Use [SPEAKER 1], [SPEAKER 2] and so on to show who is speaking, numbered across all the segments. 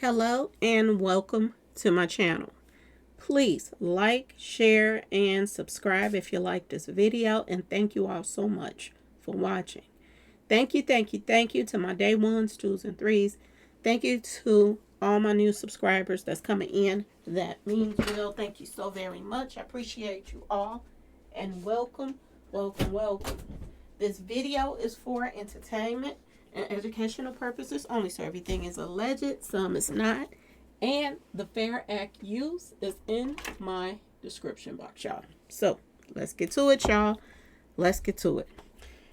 [SPEAKER 1] Hello and welcome to my channel. Please like, share, and subscribe if you like this video, and thank you all so much for watching. Thank you to my day ones, twos, and threes. Thank you to all my new subscribers that's coming in. That means well. Thank you so very much. I appreciate you all, and welcome. This video is for entertainment and educational purposes only, so everything is alleged, some is not, and the fair act use is in my description box, y'all. So let's get to it, y'all. Let's get to it.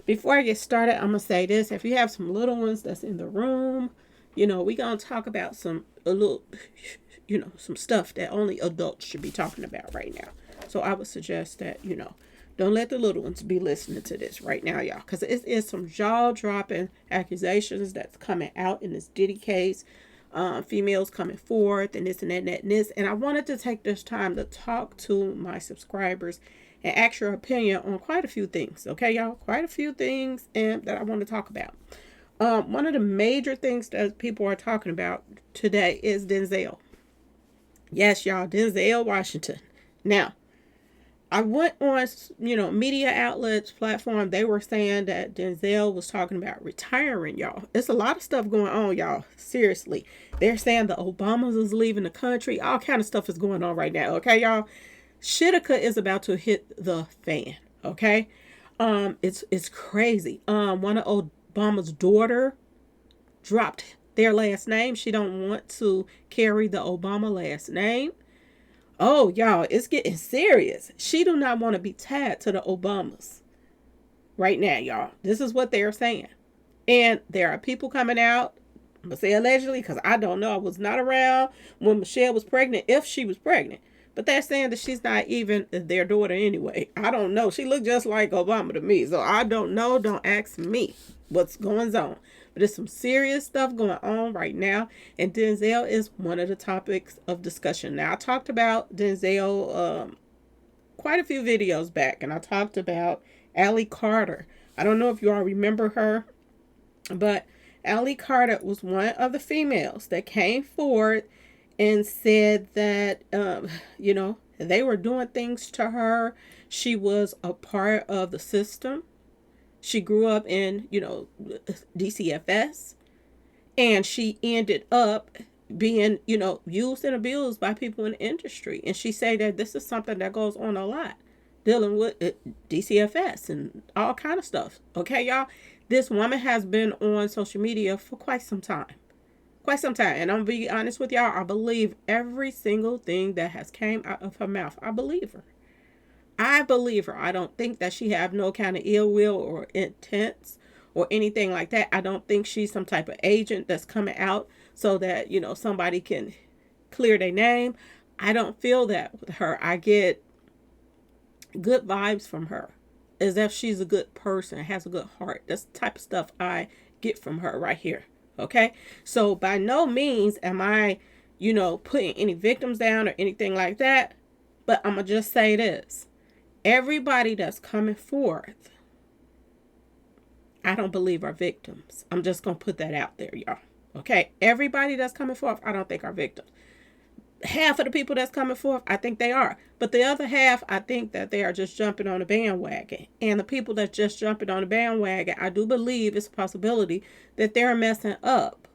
[SPEAKER 1] Before I get started, I'm gonna say this: if you have some little ones that's in the room, we're gonna talk about some some stuff that only adults should be talking about right now. So I would suggest that don't let the little ones be listening to this right now, y'all, because it is some jaw-dropping accusations that's coming out in this Diddy case. Females coming forth and this and that and that and this. And I wanted to take this time to talk to my subscribers and ask your opinion on quite a few things. Okay, y'all? Quite a few things and that I want to talk about. One of the major things that people are talking about today is Denzel. Yes, y'all, Denzel Washington. Now, I went on, media outlets, platform. They were saying that Denzel was talking about retiring, y'all. It's a lot of stuff going on, y'all. Seriously. They're saying the Obamas is leaving the country. All kind of stuff is going on right now. Okay, y'all. Shitika is about to hit the fan. Okay. It's crazy. One of Obama's daughter dropped their last name. She don't want to carry the Obama last name. Oh, y'all, it's getting serious. She do not want to be tied to the Obamas right now, y'all. This is what they're saying. And there are people coming out, I'm going to say allegedly, because I don't know. I was not around when Michelle was pregnant, if she was pregnant. But they're saying that she's not even their daughter anyway. I don't know. She looked just like Obama to me. So I don't know. Don't ask me what's going on. But there's some serious stuff going on right now. And Denzel is one of the topics of discussion. Now, I talked about Denzel quite a few videos back. And I talked about Allie Carter. I don't know if you all remember her. But Allie Carter was one of the females that came forward and said that, they were doing things to her. She was a part of the system. She grew up in, DCFS. And she ended up being, used and abused by people in the industry. And she said that this is something that goes on a lot, dealing with DCFS and all kind of stuff. Okay, y'all? This woman has been on social media for quite some time. And I'm gonna be honest with y'all, I believe every single thing that has came out of her mouth. I believe her. I don't think that she have no kind of ill will or intents or anything like that. I don't think she's some type of agent that's coming out so that somebody can clear their name. I don't feel that with her. I get good vibes from her, as if she's a good person, has a good heart. That's the type of stuff I get from her right here. Okay, so by no means am I, putting any victims down or anything like that. But I'm going to just say this. Everybody that's coming forth, I don't believe are victims. I'm just going to put that out there, y'all. Okay, everybody that's coming forth, I don't think are victims. Half of the people that's coming forth, I think they are. But the other half, I think that they are just jumping on the bandwagon. And the people that's just jumping on the bandwagon, I do believe it's a possibility that they're messing up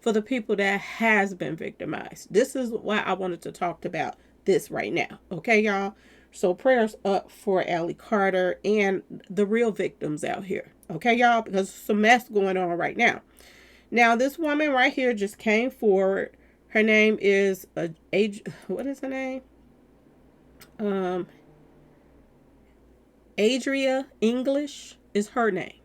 [SPEAKER 1] for the people that has been victimized. This is why I wanted to talk about this right now. Okay, y'all? So prayers up for Allie Carter and the real victims out here. Okay, y'all? Because there's some mess going on right now. Now, this woman right here just came forward. Her name is what is her name? Adria English is her name.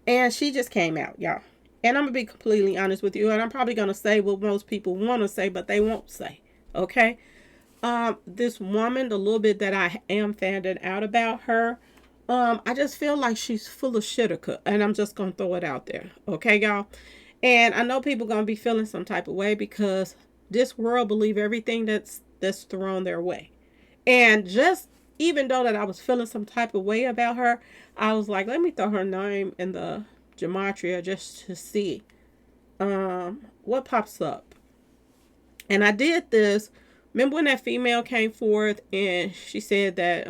[SPEAKER 1] And she just came out, y'all. And I'm going to be completely honest with you. And I'm probably going to say what most people want to say, but they won't say. Okay? This woman, the little bit that I am finding out about her, I just feel like she's full of shitika. And I'm just going to throw it out there. Okay, y'all? And I know people going to be feeling some type of way because this world believe everything that's thrown their way. And just even though that I was feeling some type of way about her, I was like, let me throw her name in the gematria just to see what pops up. And I did this. Remember when that female came forth and she said that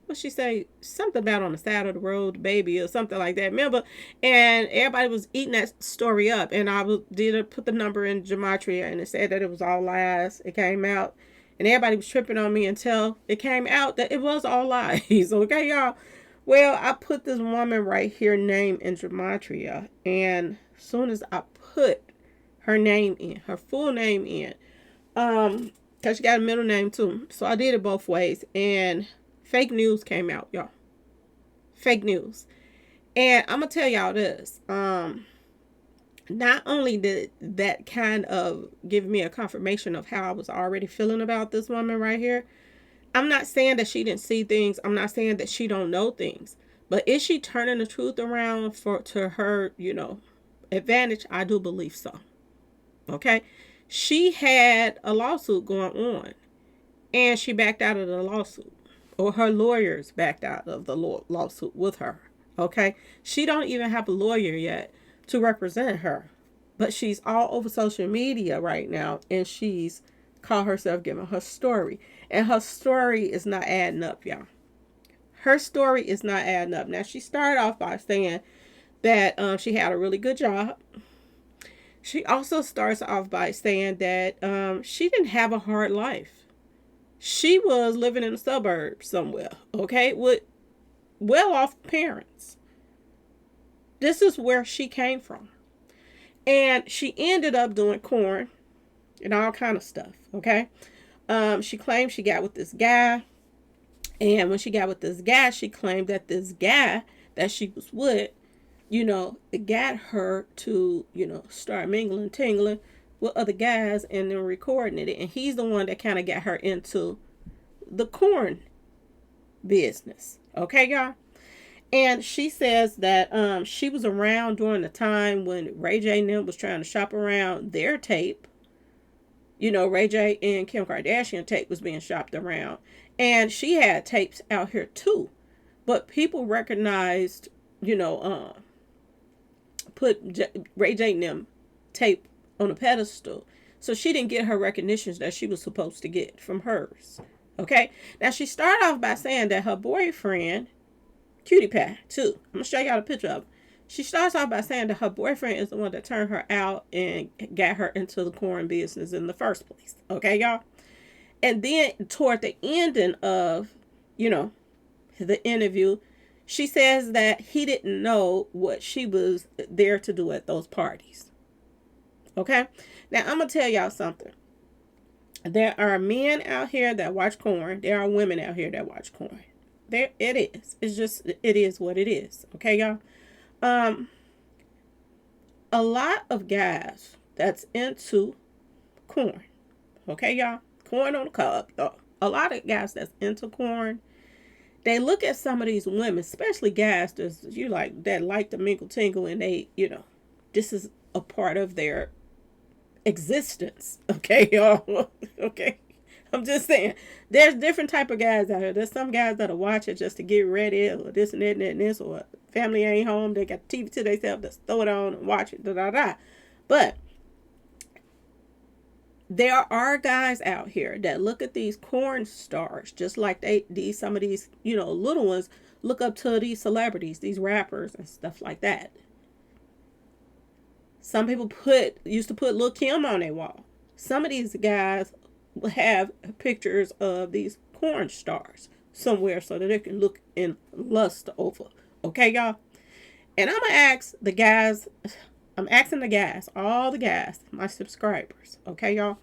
[SPEAKER 1] what she say, something about on the side of the road, baby, or something like that. Remember? And everybody was eating that story up. And I did put the number in gematria, and it said that it was all lies. It came out, and everybody was tripping on me until it came out that it was all lies. Okay, y'all. Well, I put this woman right here name in gematria, and as soon as I put her name in, her full name in, because she got a middle name too. So I did it both ways, and fake news came out, y'all. Fake news. And I'm gonna tell y'all this. Not only did that kind of give me a confirmation of how I was already feeling about this woman right here. I'm not saying that she didn't see things. I'm not saying that she don't know things. But is she turning the truth around to her, advantage? I do believe so. Okay. She had a lawsuit going on, and she backed out of the lawsuit, or her lawyers backed out of the lawsuit with her. Okay, she don't even have a lawyer yet to represent her, but she's all over social media right now, and she's called herself giving her story, and her story is not adding up, y'all. Her story is not adding up. Now, she started off by saying that she had a really good job. She also starts off by saying that she didn't have a hard life. She was living in the suburbs somewhere, okay, with well-off parents. This is where she came from. And she ended up doing corn and all kind of stuff, okay? She claimed she got with this guy. And when she got with this guy, she claimed that this guy that she was with, it got her to, start mingling, tingling with other guys and then recording it. And he's the one that kind of got her into the corn business. Okay, y'all? And she says that she was around during the time when Ray J and them was trying to shop around their tape. Ray J and Kim Kardashian tape was being shopped around. And she had tapes out here too. But people recognized, put Ray J and them tape on a pedestal. So she didn't get her recognitions that she was supposed to get from hers. Okay? Now, she started off by saying that her boyfriend, Cutie Pie, too. I'm going to show y'all a picture of him. She starts off by saying that her boyfriend is the one that turned her out and got her into the corn business in the first place. Okay, y'all? And then toward the ending of, the interview, she says that he didn't know what she was there to do at those parties. Okay? Now, I'm going to tell y'all something. There are men out here that watch corn. There are women out here that watch corn. There it is. It's just, it is what it is. Okay, y'all? A lot of guys that's into corn. Okay, y'all? Corn on the cob, y'all. A lot of guys that's into corn, they look at some of these women, especially guys that like to mingle tingle, and they, this is a part of their existence. Okay, y'all? Okay. I'm just saying, there's different type of guys out here. There's some guys that'll watch it just to get ready, or this and that and that and this, or family ain't home, they got the TV to themselves, just throw it on and watch it, But there are guys out here that look at these corn stars, just like some of these, little ones look up to these celebrities, these rappers and stuff like that. Some people used to put Lil' Kim on their wall. Some of these guys have pictures of these corn stars somewhere so that they can look and lust over. Okay, y'all? And I'm asking the guys, all the guys, my subscribers, okay, y'all,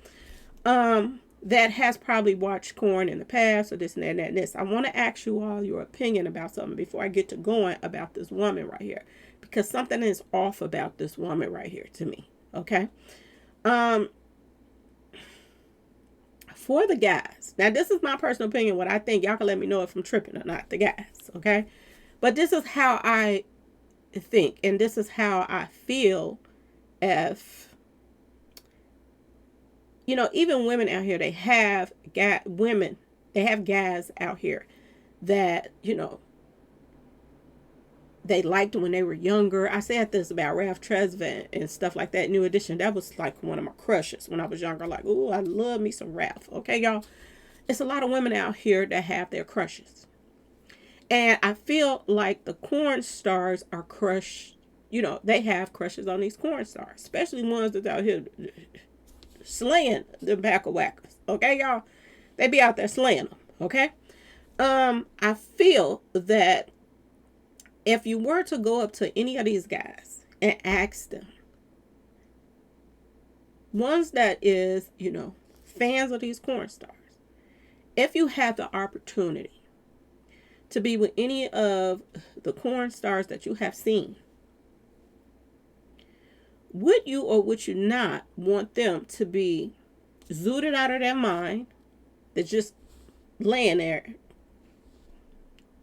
[SPEAKER 1] that has probably watched corn in the past, or this and that and that and this. I want to ask you all your opinion about something before I get to going about this woman right here, because something is off about this woman right here to me. Okay. For the guys, now this is my personal opinion, what I think. Y'all can let me know if I'm tripping or not, the guys, okay? But this is how I think, and this is how I feel. If even women out here, they have guys out here that they liked when they were younger. I said this about Ralph Tresvant and stuff like that. New Edition, that was like one of my crushes when I was younger. Like, oh, I love me some Ralph. Okay, y'all. It's a lot of women out here that have their crushes. And I feel like the corn stars are crushed. You know, they have crushes on these corn stars, especially ones that's out here slaying the back of whackers. Okay, y'all? They be out there slaying them. Okay? I feel that if you were to go up to any of these guys and ask them, ones that is, you know, fans of these corn stars, if you had the opportunity to be with any of the corn stars that you have seen, would you or would you not want them to be zooted out of their mind, they're just laying there,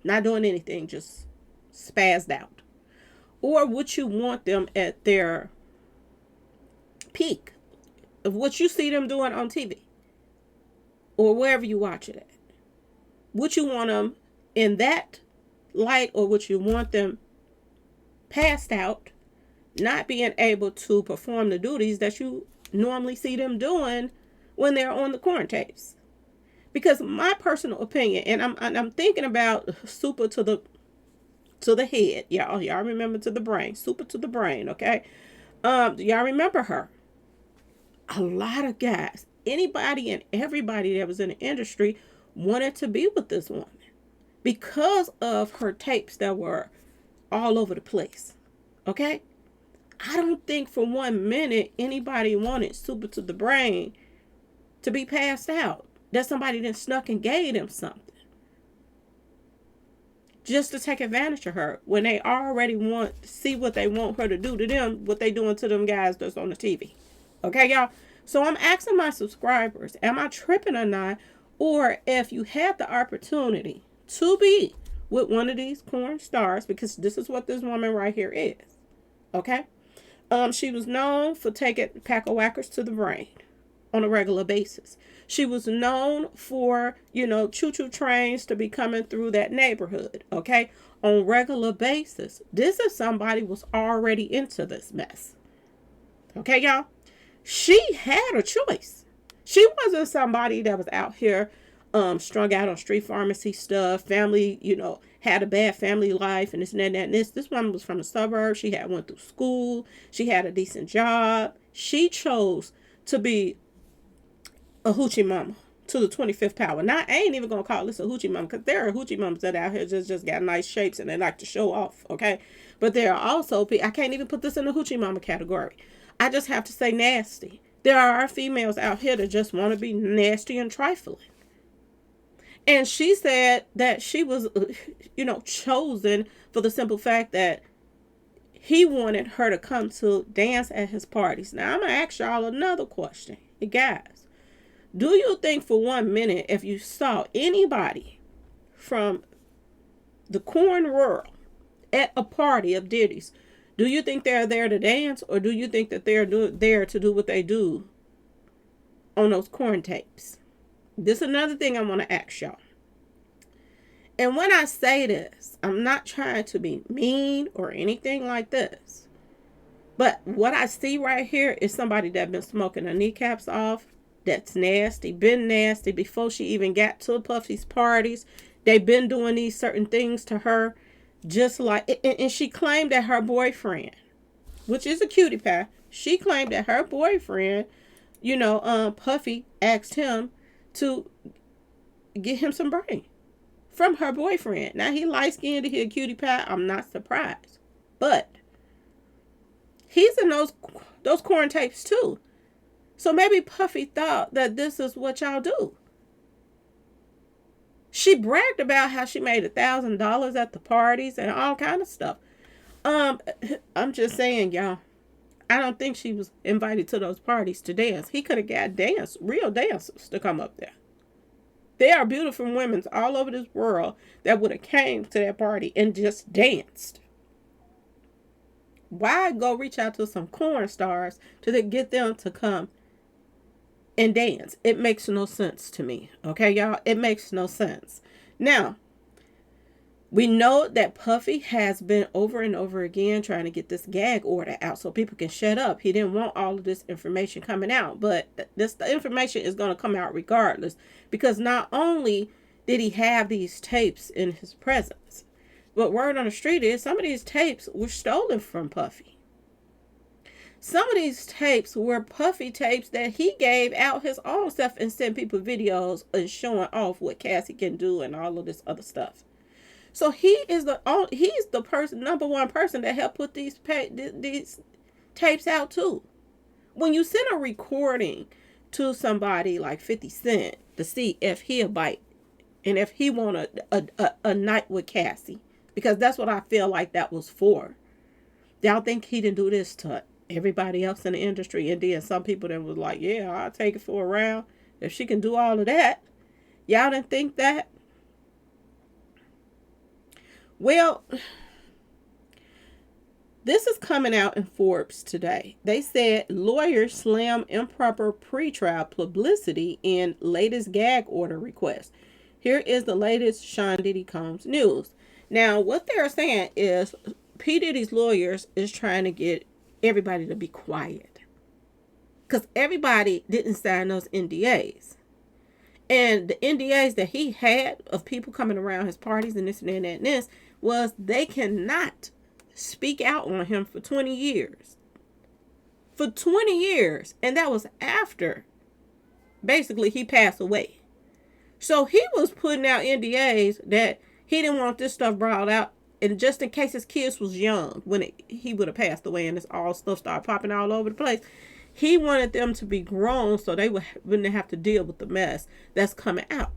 [SPEAKER 1] not doing anything, just spazzed out? Or would you want them at their peak of what you see them doing on TV or wherever you watch it at? Would you want them in that light, or would you want them passed out, not being able to perform the duties that you normally see them doing when they're on the corn tapes? Because my personal opinion, and I'm thinking about super to the head, y'all remember to the brain, super to the brain, okay? Y'all remember her? A lot of guys, anybody and everybody that was in the industry wanted to be with this woman because of her tapes that were all over the place. Okay? I don't think for 1 minute anybody wanted super to the brain to be passed out. That somebody then snuck and gave them something just to take advantage of her when they already want to see what they want her to do to them, what they doing to them guys that's on the TV. Okay, y'all? So I'm asking my subscribers, am I tripping or not? Or if you had the opportunity to be with one of these corn stars, because this is what this woman right here is. Okay? She was known for taking pack of whackers to the brain on a regular basis. She was known for, you know, choo-choo trains to be coming through that neighborhood, okay, on regular basis. This is somebody was already into this mess. Okay, y'all? She had a choice. She wasn't somebody that was out here strung out on street pharmacy stuff, family, you know, had a bad family life and this and that and this. This woman was from the suburbs. She had went through school. She had a decent job. She chose to be a hoochie mama to the 25th power. Now, I ain't even going to call this a hoochie mama, because there are hoochie mamas that out here just got nice shapes and they like to show off, okay? But there are also, I can't even put this in the hoochie mama category. I just have to say nasty. There are females out here that just want to be nasty and trifling. And she said that she was, you know, chosen for the simple fact that he wanted her to come to dance at his parties. Now, I'm going to ask y'all another question. Hey, guys, do you think for 1 minute, if you saw anybody from the corn world at a party of Diddy's, do you think they're there to dance, or do you think that they're there to do what they do on those corn tapes? This is another thing I want to ask y'all. And when I say this, I'm not trying to be mean or anything like this. But what I see right here is somebody that's been smoking her kneecaps off. That's nasty. Been nasty before she even got to Puffy's parties. They've been doing these certain things to her. Just like, and she claimed that her boyfriend, which is a cutie pie, she claimed that her boyfriend, you know, Puffy asked him to get him some brain from her boyfriend. Now, he light-skinned, he a cutie pie. I'm not surprised. But he's in those corn tapes too. So maybe Puffy thought that this is what y'all do. She bragged about how she made $1,000 at the parties and all kind of stuff. I'm just saying, y'all, I don't think she was invited to those parties to dance. He could have got real dancers to come up there. There are beautiful women all over this world that would have came to that party and just danced. Why go reach out to some corn stars to get them to come and dance? It makes no sense to me. Okay, y'all? It makes no sense. Now, We know that Puffy has been over and over again trying to get this gag order out so people can shut up. He didn't want all of this information coming out, but the information is going to come out regardless, because not only did he have these tapes in his presence, but word on the street is some of these tapes were stolen from Puffy. Some of these tapes were Puffy tapes that he gave out his own stuff and sent people videos and showing off what Cassie can do and all of this other stuff. So he's the person, number one person that helped put these tapes out too. When you send a recording to somebody like 50 Cent to see if he'll bite and if he want a night with Cassie, because that's what I feel like that was for. Y'all think he didn't do this to everybody else in the industry? And then some people that was like, yeah, I'll take it for a round if she can do all of that. Y'all didn't think that? Well, this is coming out in Forbes today. They said lawyers slam improper pretrial publicity in latest gag order request. Here is the latest Sean Diddy Combs news. Now, what they're saying is P. Diddy's lawyers is trying to get everybody to be quiet, because everybody didn't sign those NDAs. And the NDAs that he had of people coming around his parties and this and that and this was they cannot speak out on him for 20 years. For 20 years. And that was after basically he passed away. So he was putting out NDAs that he didn't want this stuff brought out. And just in case his kids was young when he would have passed away and this all stuff started popping all over the place, he wanted them to be grown so they wouldn't have to deal with the mess that's coming out.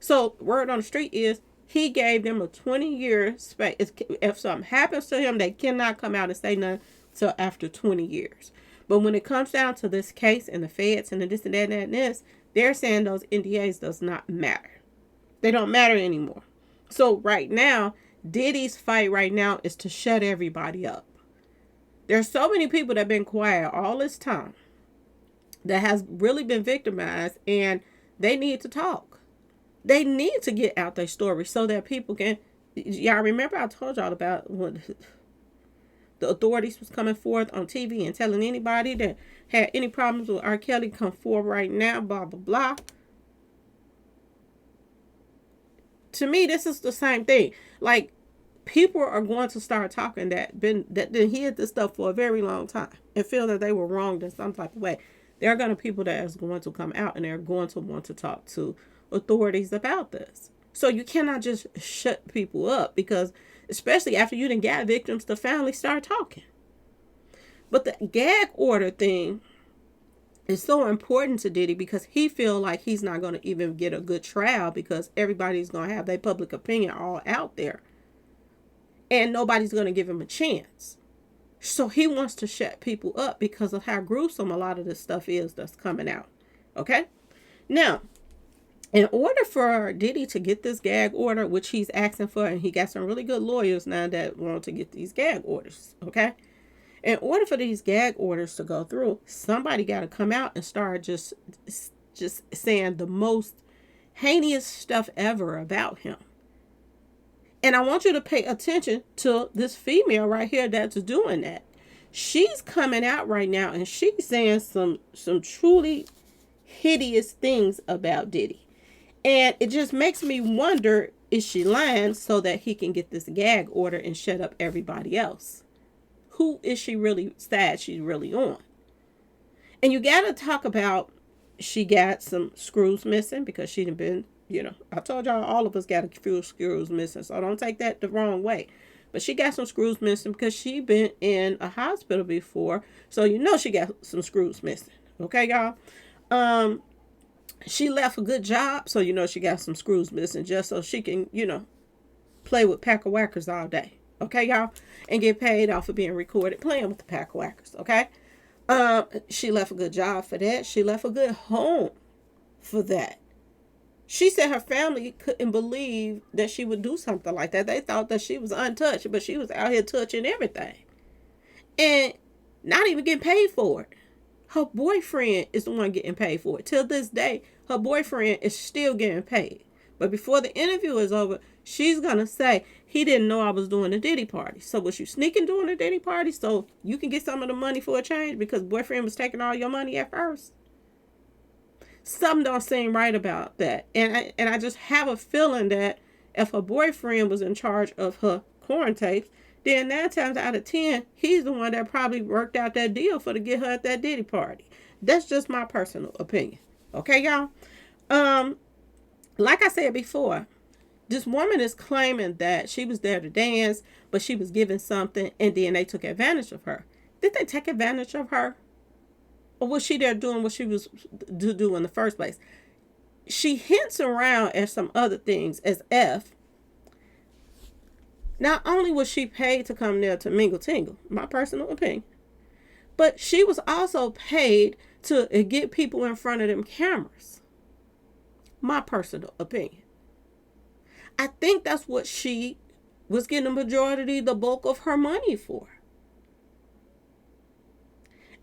[SPEAKER 1] So word on the street is he gave them a 20-year space. If something happens to him, they cannot come out and say nothing till after 20 years. But when it comes down to this case and the feds and the this and that and this, they're saying those NDAs does not matter. They don't matter anymore. So right now, Diddy's fight right now is to shut everybody up. There's so many people that have been quiet all this time that has really been victimized, and they need to talk. They need to get out their story so that people can. Y'all remember I told y'all about when the authorities was coming forth on TV and telling anybody that had any problems with R. Kelly come forward right now, blah, blah, blah. To me, this is the same thing. Like, people are going to start talking that hid this stuff for a very long time and feel that they were wronged in some type of way. There are going to be people that is going to come out and they're going to want to talk to authorities about this. So you cannot just shut people up, because especially after you done got victims to finally start talking. But the gag order thing is so important to Diddy because he feel like he's not going to even get a good trial because everybody's going to have their public opinion all out there. And nobody's going to give him a chance. So he wants to shut people up because of how gruesome a lot of this stuff is that's coming out. Okay? Now, in order for Diddy to get this gag order, which he's asking for, and he got some really good lawyers now that want to get these gag orders, okay? In order for these gag orders to go through, somebody got to come out and start just saying the most heinous stuff ever about him. And I want you to pay attention to this female right here that's doing that. She's coming out right now and she's saying some truly hideous things about Diddy. And it just makes me wonder, is she lying so that he can get this gag order and shut up everybody else? Who is she really sad she's really on? And you got to talk about, she got some screws missing because she'd been, I told y'all all of us got a few screws missing. So don't take that the wrong way. But she got some screws missing because she been in a hospital before. So she got some screws missing. Okay, y'all? She left a good job. So she got some screws missing just so she can, play with pack of whackers all day. Okay, y'all? And get paid off of being recorded playing with the pack of whackers. Okay? She left a good job for that. She left a good home for that. She said her family couldn't believe that she would do something like that. They thought that she was untouched, but she was out here touching everything. And not even getting paid for it. Her boyfriend is the one getting paid for it. Till this day, her boyfriend is still getting paid. But before the interview is over, she's going to say, he didn't know I was doing a Diddy party. So was you sneaking doing a Diddy party so you can get some of the money for a change because boyfriend was taking all your money at first? Something don't seem right about that. And I just have a feeling that if her boyfriend was in charge of her corn tapes, then 9 times out of 10, he's the one that probably worked out that deal for to get her at that Diddy party. That's just my personal opinion. Okay, y'all? Like I said before, this woman is claiming that she was there to dance, but she was given something and then they took advantage of her. Did they take advantage of her? Or was she there doing what she was to do in the first place? She hints around at some other things as if not only was she paid to come there to mingle tingle, my personal opinion, but she was also paid to get people in front of them cameras. My personal opinion. I think that's what she was getting the majority, the bulk of her money for.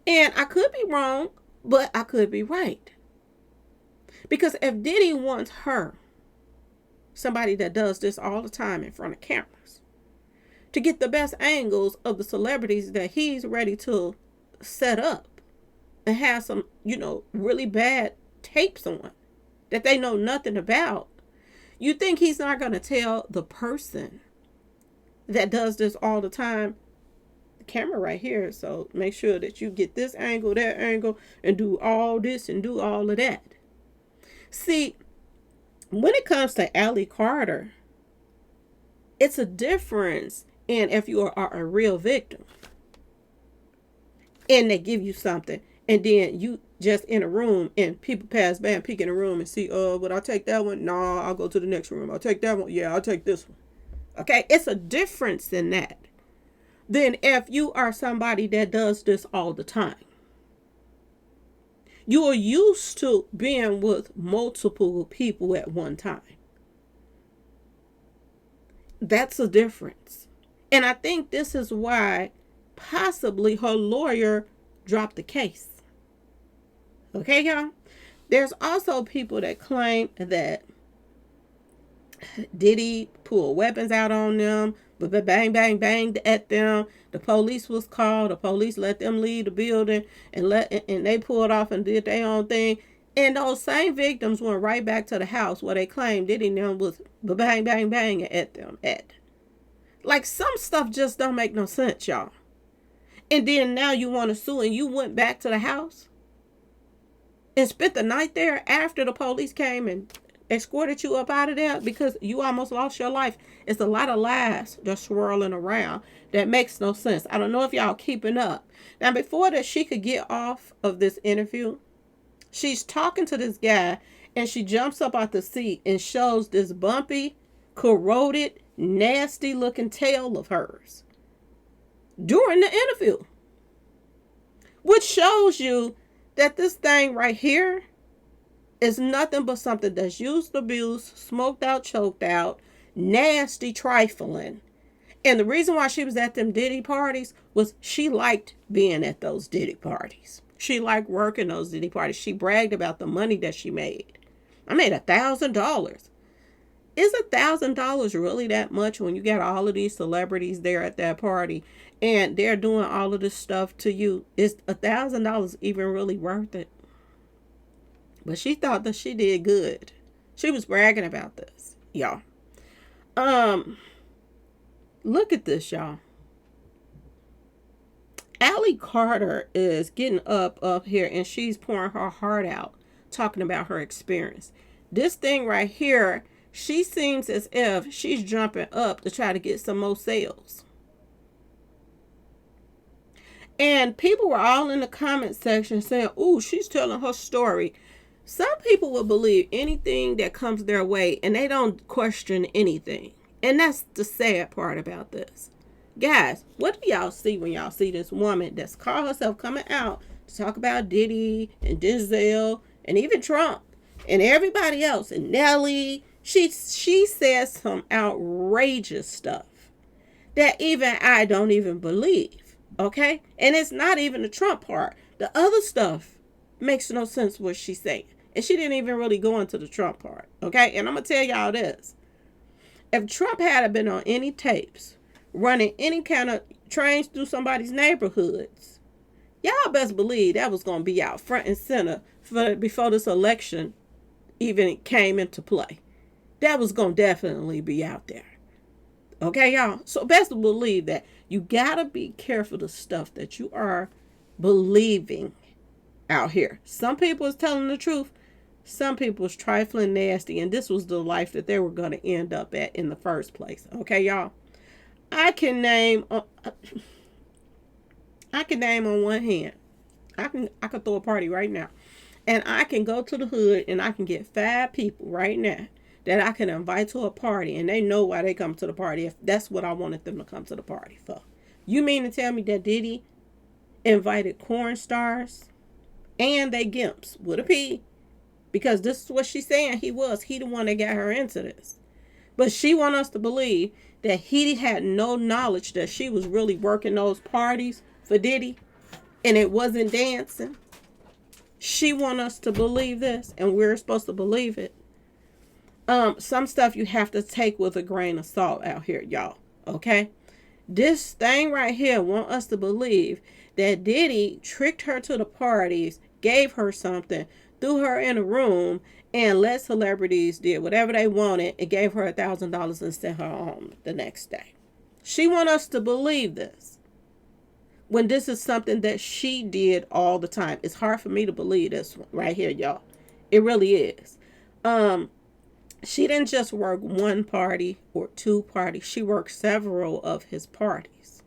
[SPEAKER 1] And I could be wrong, but I could be right. Because if Diddy wants her, somebody that does this all the time in front of cameras, to get the best angles of the celebrities that he's ready to set up and have some, really bad tapes on that they know nothing about, you think he's not going to tell the person that does this all the time, the camera right here, so make sure that you get this angle, that angle, and do all this and do all of that. See, when it comes to Allie Carter, it's a difference in if you are a real victim and they give you something and then you just in a room and people pass by and peek in the room and see, would I take that one? No, I'll go to the next room. I'll take that one. Yeah, I'll take this one. Okay, it's a difference in that than if you are somebody that does this all the time. You are used to being with multiple people at one time. That's a difference. And I think this is why possibly her lawyer dropped the case. Okay, y'all? There's also people that claim that Diddy pulled weapons out on them, but bang, bang, banged at them. The police was called. The police let them leave the building and they pulled off and did their own thing. And those same victims went right back to the house where they claimed Diddy and them was bang, bang, bang at them. Like, some stuff just don't make no sense, y'all. And then now you want to sue and you went back to the house and spent the night there after the police came and escorted you up out of there because you almost lost your life. It's a lot of lies that's swirling around that makes no sense. I don't know if y'all keeping up. Now, before that she could get off of this interview, she's talking to this guy and she jumps up out the seat and shows this bumpy, corroded, nasty looking tail of hers during the interview, which shows you that this thing right here is nothing but something that's used, abused, smoked out, choked out, nasty, trifling. And the reason why she was at them Diddy parties was she liked being at those Diddy parties. She liked working those Diddy parties. She bragged about the money that she made. I made $1,000. Is $1,000 really that much when you got all of these celebrities there at that party and they're doing all of this stuff to you? Is $1,000 even really worth it? But she thought that she did good. She was bragging about this, y'all. Look at this, y'all. Allie Carter is getting up here and she's pouring her heart out, talking about her experience. This thing right here, she seems as if she's jumping up to try to get some more sales. And people were all in the comment section saying, ooh, she's telling her story. Some people will believe anything that comes their way and they don't question anything. And that's the sad part about this. Guys, what do y'all see when y'all see this woman that's called herself coming out to talk about Diddy and Denzel and even Trump and everybody else and Nelly? She says some outrageous stuff that even I don't even believe. Okay? And it's not even the Trump part. The other stuff makes no sense what she's saying. And she didn't even really go into the Trump part. Okay? And I'm going to tell y'all this. If Trump had been on any tapes, running any kind of trains through somebody's neighborhoods, y'all best believe that was going to be out front and center before this election even came into play. That was going to definitely be out there. Okay, y'all? So best believe that you got to be careful the stuff that you are believing out here. Some people is telling the truth. Some people is trifling nasty. And this was the life that they were going to end up at in the first place. Okay, y'all? I can name on one hand. I can throw a party right now. And I can go to the hood and I can get 5 people right now that I can invite to a party, and they know why they come to the party if that's what I wanted them to come to the party for. You mean to tell me that Diddy invited corn stars and they gimps with a P? Because this is what she's saying he was. He the one that got her into this. But she want us to believe that he had no knowledge that she was really working those parties for Diddy and it wasn't dancing. She want us to believe this, and we're supposed to believe it. Some stuff you have to take with a grain of salt out here, y'all. Okay? This thing right here want us to believe that Diddy tricked her to the parties, gave her something, threw her in a room, and let celebrities did whatever they wanted and gave her $1,000 and sent her home the next day. She want us to believe this, when this is something that she did all the time. It's hard for me to believe this one right here, y'all. It really is. She didn't just work one party or 2 parties. She worked several of his parties.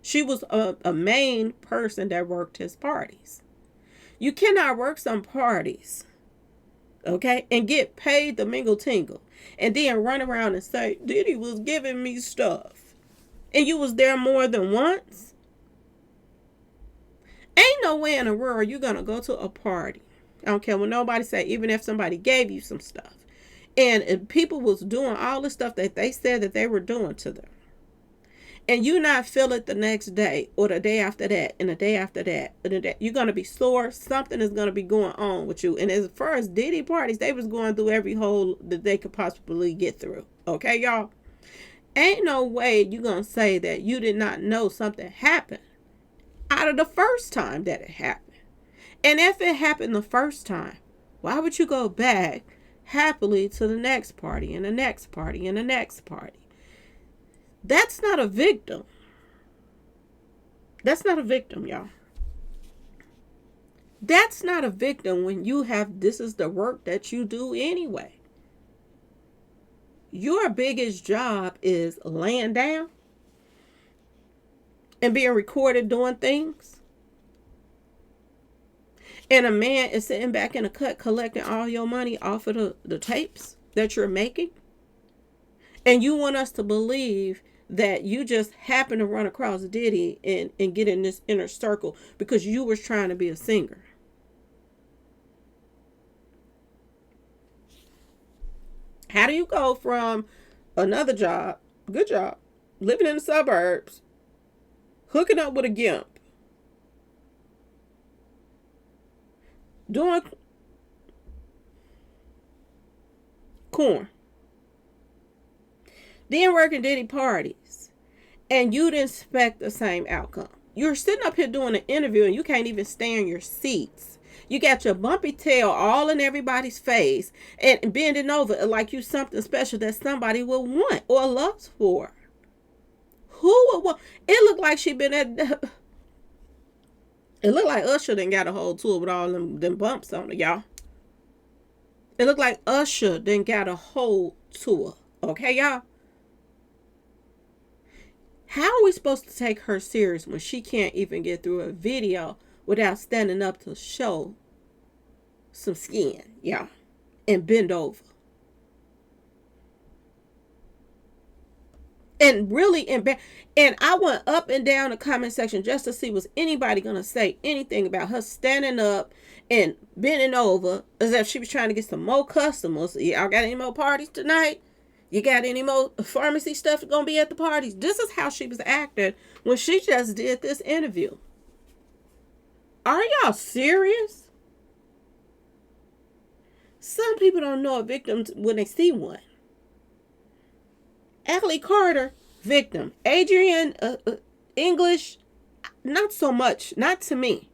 [SPEAKER 1] She was a main person that worked his parties. You cannot work some parties, okay, and get paid the mingle tingle and then run around and say, Diddy was giving me stuff. And you was there more than once. Ain't no way in the world you're going to go to a party. I don't care what nobody say, even if somebody gave you some stuff. And people was doing all the stuff that they said that they were doing to them. And you not feel it the next day or the day after that and the day after that. You're going to be sore. Something is going to be going on with you. And as far as Diddy parties, they was going through every hole that they could possibly get through. Okay, y'all? Ain't no way you're going to say that you did not know something happened out of the first time that it happened. And if it happened the first time, why would you go back happily to the next party and the next party and the next party? That's not a victim. That's not a victim, y'all. That's not a victim when you have, this is the work that you do anyway. Your biggest job is laying down and being recorded doing things. And a man is sitting back in a cut collecting all your money off of the tapes that you're making. And you want us to believe that you just happen to run across Diddy and get in this inner circle because you was trying to be a singer. How do you go from another job, good job, living in the suburbs, hooking up with a gimp, doing corn, then working Diddy parties, and you didn't expect the same outcome? You're sitting up here doing an interview and you can't even stay in your seats. You got your bumpy tail all in everybody's face and bending over like you something special that somebody will want or loves for. Who would want? It looked like she been at... It looked like Usher done got a whole tour with all them bumps on it, y'all. It looked like Usher done got a whole tour. Okay, y'all? How are we supposed to take her serious when she can't even get through a video without standing up to show some skin, y'all, and bend over? And really embarrassed. And I went up and down the comment section just to see was anybody going to say anything about her standing up and bending over as if she was trying to get some more customers. Y'all got any more parties tonight? You got any more pharmacy stuff going to be at the parties? This is how she was acting when she just did this interview. Are y'all serious? some people don't know a victim when they see one. Allie Carter, victim. Adrian English, not so much. Not to me.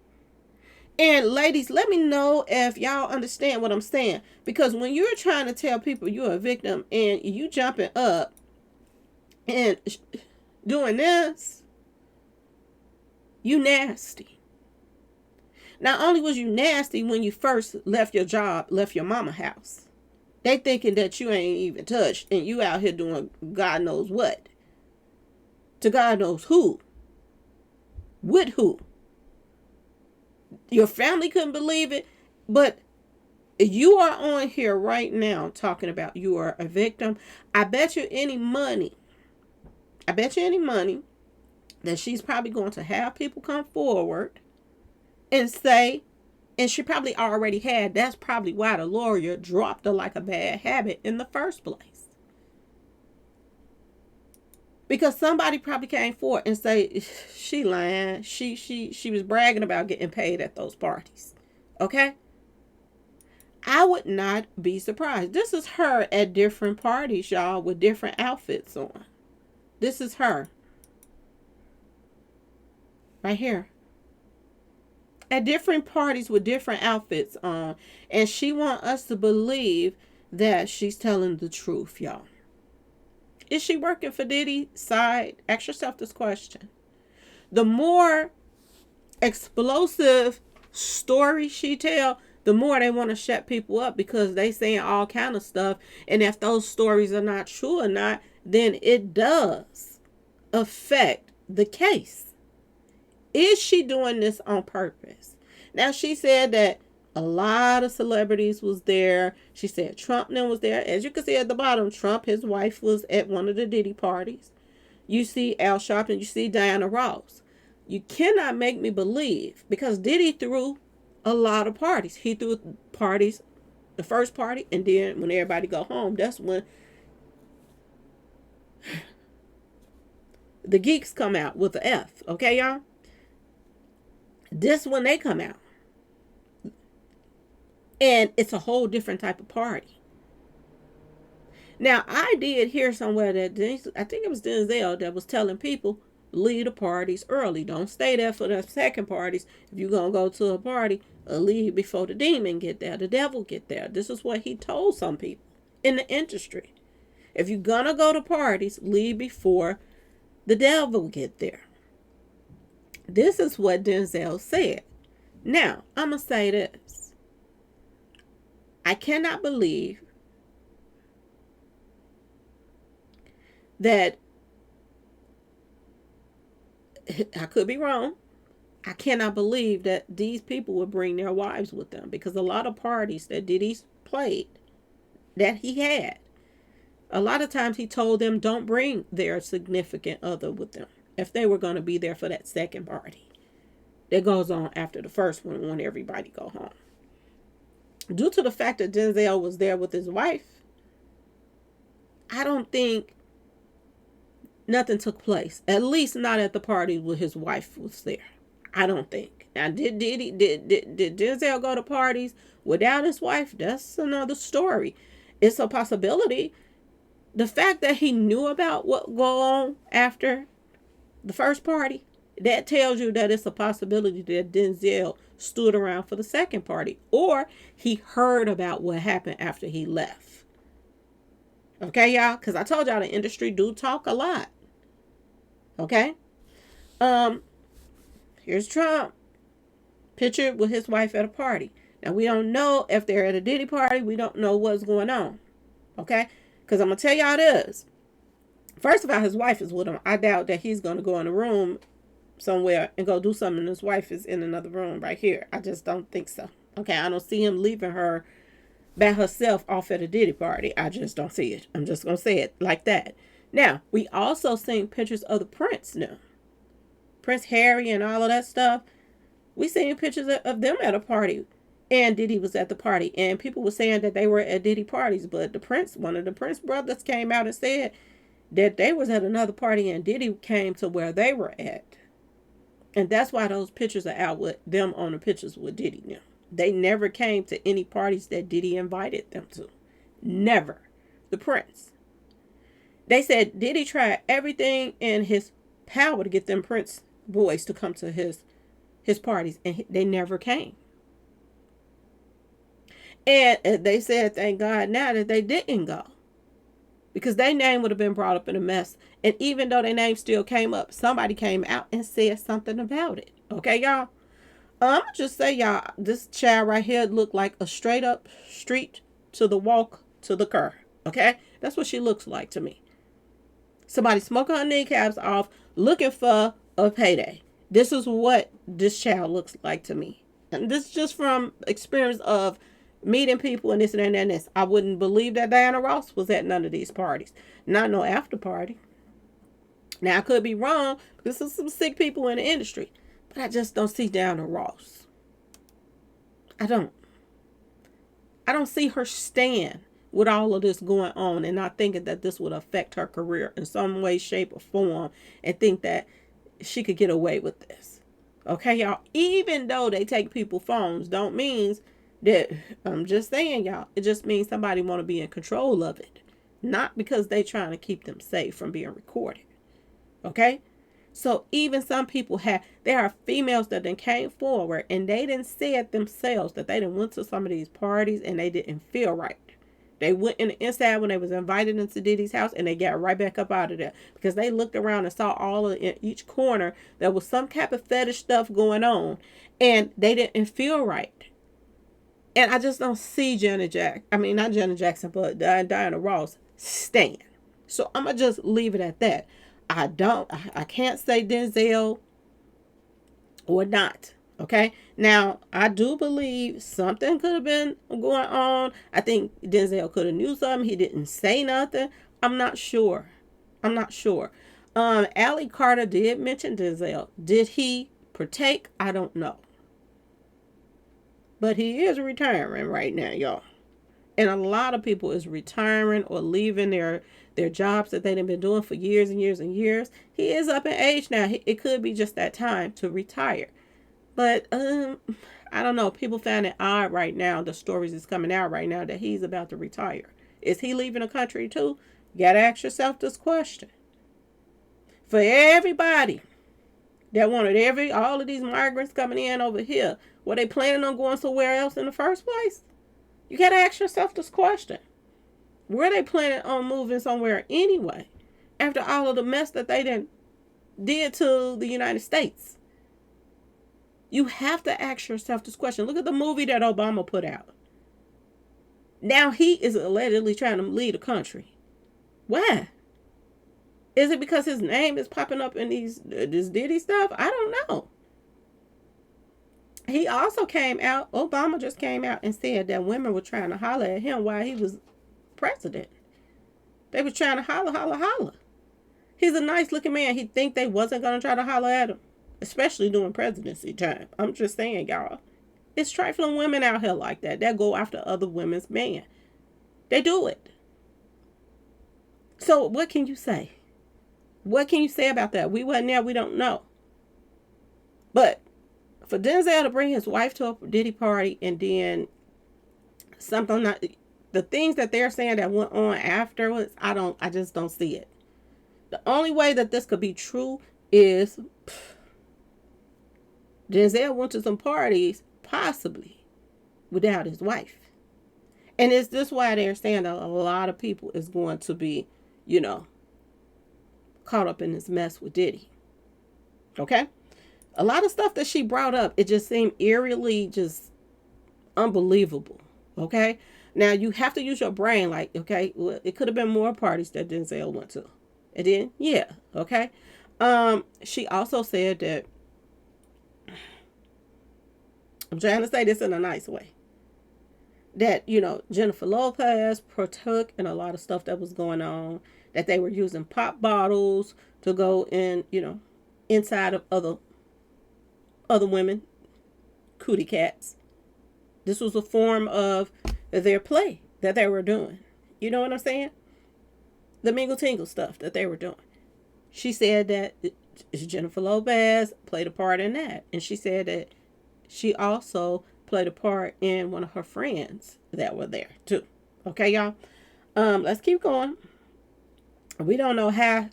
[SPEAKER 1] And ladies, let me know if y'all understand what I'm saying. Because when you're trying to tell people you're a victim and you jumping up and doing this, you nasty. Not only was you nasty when you first left your job, left your mama house. They thinking that you ain't even touched and you out here doing God knows what. To God knows who. With who. Your family couldn't believe it. But you are on here right now talking about you are a victim. I bet you any money that she's probably going to have people come forward and say, and she probably already had, that's probably why the lawyer dropped her like a bad habit in the first place. Because somebody probably came forward and say, she lying. She was bragging about getting paid at those parties. Okay? I would not be surprised. This is her at different parties, y'all, with different outfits on. This is her. Right here. At different parties with different outfits on. And she wants us to believe that she's telling the truth, y'all. Is she working for Diddy's side? Ask yourself this question. The more explosive story she tell, the more they want to shut people up because they saying all kind of stuff. And if those stories are not true or not, then it does affect the case. Is she doing this on purpose? Now, she said that a lot of celebrities was there. She said Trump then was there. As you can see at the bottom, Trump, his wife, was at one of the Diddy parties. You see Al Sharpton, you see Diana Ross. You cannot make me believe, because Diddy threw a lot of parties. He threw parties, the first party, and then when everybody go home, that's when the geeks come out with the F. Okay, y'all? This when they come out. And it's a whole different type of party. Now, I did hear somewhere that, I think it was Denzel that was telling people, leave the parties early. Don't stay there for the second parties. If you're going to go to a party, leave before the demon get there, the devil get there. This is what he told some people in the industry. If you're going to go to parties, leave before the devil get there. This is what Denzel said. Now, I'm going to say this. I cannot believe that, I could be wrong. I cannot believe that these people would bring their wives with them, because a lot of parties that Diddy played, that he had, a lot of times he told them don't bring their significant other with them if they were going to be there for that second party that goes on after the first one when everybody go home. Due to the fact that Denzel was there with his wife, I don't think nothing took place. At least not at the party where his wife was there. I don't think. Now, did Denzel go to parties without his wife? That's another story. It's a possibility. The fact that he knew about what go on after the first party, that tells you that it's a possibility that Denzel stood around for the second party, or he heard about what happened after he left. Okay, y'all? Because I told y'all the industry do talk a lot. Okay? Here's Trump. Pictured with his wife at a party. Now, we don't know if they're at a Diddy party. We don't know what's going on. Okay? Because I'm going to tell y'all this. First of all, his wife is with him. I doubt that he's going to go in a room somewhere and go do something and his wife is in another room right here. I just don't think so. Okay? I don't see him leaving her by herself off at a Diddy party. I just don't see it. I'm just going to say it like that. Now, we also seen pictures of the Prince now. Prince Harry and all of that stuff. We seen pictures of them at a party. And Diddy was at the party. And people were saying that they were at Diddy parties. But the Prince, one of the Prince brothers came out and said that they was at another party and Diddy came to where they were at. And that's why those pictures are out with them on the pictures with Diddy now. They never came to any parties that Diddy invited them to. Never. The Prince. They said Diddy tried everything in his power to get them Prince boys to come to his parties, and they never came. And they said, thank God now that they didn't go, because their name would have been brought up in a mess. And even though their name still came up, somebody came out and said something about it. Okay, y'all? I'm going to just say, y'all, this child right here looked like a straight up street to the walk to the car. Okay? That's what she looks like to me. Somebody smoking her kneecaps off, looking for a payday. This is what this child looks like to me. And this is just from experience of meeting people and this and that and this. I wouldn't believe that Diana Ross was at none of these parties. Not no after party. Now, I could be wrong, because there's some sick people in the industry. But I just don't see Diana Ross. I don't see her stand with all of this going on and not thinking that this would affect her career in some way, shape, or form, and think that she could get away with this. Okay, y'all? Even though they take people's phones, don't mean that, I'm just saying, y'all, it just means somebody want to be in control of it. Not because they trying to keep them safe from being recorded. Okay? So even some people there are females that then came forward and they didn't say it themselves that they didn't went to some of these parties and they didn't feel right. They went in the inside when they was invited into Diddy's house, and they got right back up out of there because they looked around and saw all of in each corner there was some type of fetish stuff going on, and they didn't feel right. And I just don't see not Janet Jackson, but Diana Ross stand. So I'm gonna just leave it at that. I can't say Denzel or not. Okay. Now, I do believe something could have been going on. I think Denzel could have knew something. He didn't say nothing. I'm not sure. Allie Carter did mention Denzel. Did he partake? I don't know. But he is retiring right now, y'all. And a lot of people is retiring or leaving their jobs that they've been doing for years and years and years. He is up in age now. It could be just that time to retire. But I don't know. People find it odd right now. The stories is coming out right now that he's about to retire. Is he leaving the country too? You gotta ask yourself this question. For everybody that wanted all of these migrants coming in over here, were they planning on going somewhere else in the first place? You gotta ask yourself this question. Were they planning on moving somewhere anyway, after all of the mess that they did to the United States? You have to ask yourself this question. Look at the movie that Obama put out. Now he is allegedly trying to lead a country. Why? Is it because his name is popping up in this Diddy stuff? I don't know. He also Obama just came out and said that women were trying to holler at him while he was president. They were trying to holler. He's a nice looking man. He'd think they wasn't going to try to holler at him, especially during presidency time. I'm just saying, y'all. It's trifling women out here like that go after other women's men. They do it. So what can you say? What can you say about that? We wasn't there. We don't know. But for Denzel to bring his wife to a Diddy party and then the things that they're saying that went on afterwards, I just don't see it. The only way that this could be true is Denzel went to some parties, possibly, without his wife. And is this why they're saying that a lot of people is going to be, caught up in this mess with Diddy? Okay? A lot of stuff that she brought up, it just seemed eerily just unbelievable. Okay? Now, you have to use your brain. Like, okay, well, it could have been more parties that Denzel went to. And then, yeah, okay? She also said that, I'm trying to say this in a nice way, that, Jennifer Lopez partook in a lot of stuff that was going on, that they were using pop bottles to go in, inside of other women, cootie cats. This was a form of their play that they were doing. You know what I'm saying? The mingle tingle stuff that they were doing. She said that Jennifer Lopez played a part in that. And she said that she also played a part in one of her friends that were there too. Okay, y'all. Let's keep going. We don't know how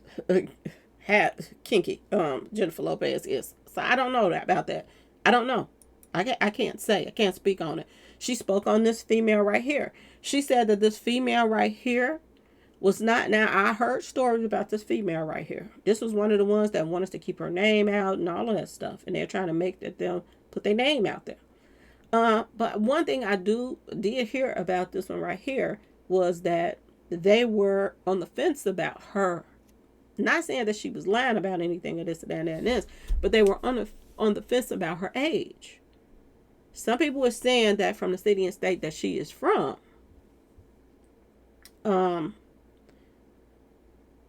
[SPEAKER 1] kinky Jennifer Lopez is, so I don't know about that. I don't know. I can't say. I can't speak on it. She spoke on this female right here. She said that this female right here was not. Now I heard stories about this female right here. This was one of the ones that wanted to keep her name out and all of that stuff, and they're trying to make that them put their name out there. But one thing I did hear about this one right here was that they were on the fence about her. Not saying that she was lying about anything or this and that and this, but they were on the fence about her age. Some people were saying that from the city and state that she is from,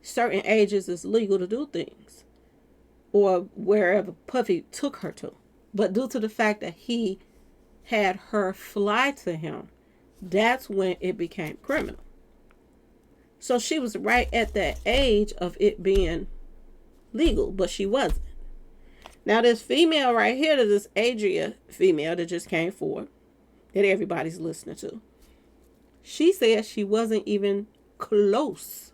[SPEAKER 1] certain ages it's legal to do things, or wherever Puffy took her to. But due to the fact that he had her fly to him, that's when it became criminal. So she was right at that age of it being legal, but she wasn't. Now this female right here, this Adria female that just came forward, that everybody's listening to, she said she wasn't even close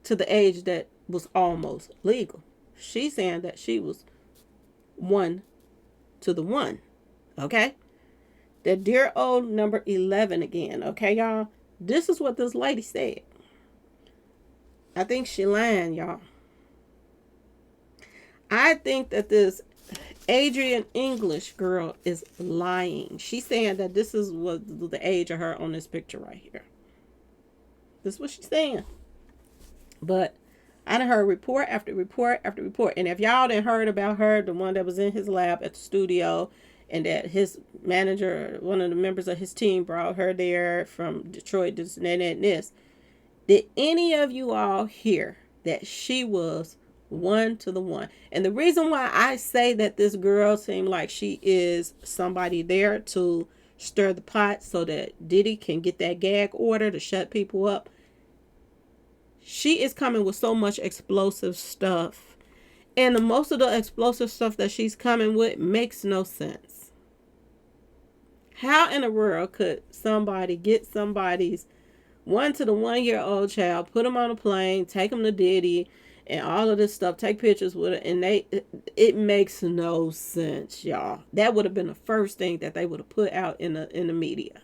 [SPEAKER 1] to the age that was almost legal. She's saying that she was 1 to 1. Okay? That dear old number 11 again. Okay, y'all? This is what this lady said. I think she lying, y'all. I think that this Adria English girl is lying. She's saying that this is what the age of her on this picture right here. This is what she's saying. But I done heard report after report after report. And if y'all didn't heard about her, the one that was in his lab at the studio, and that his manager, one of the members of his team, brought her there from Detroit, this and that and this. Did any of you all hear that she was 1 to 1? And the reason why I say that this girl seemed like she is somebody there to stir the pot so that Diddy can get that gag order to shut people up. She is coming with so much explosive stuff. And most of the explosive stuff that she's coming with makes no sense. How in the world could somebody get somebody's 1 to 1 year old child, put them on a plane, take them to Diddy, and all of this stuff, take pictures with it, and it makes no sense, y'all. That would have been the first thing that they would have put out in the media.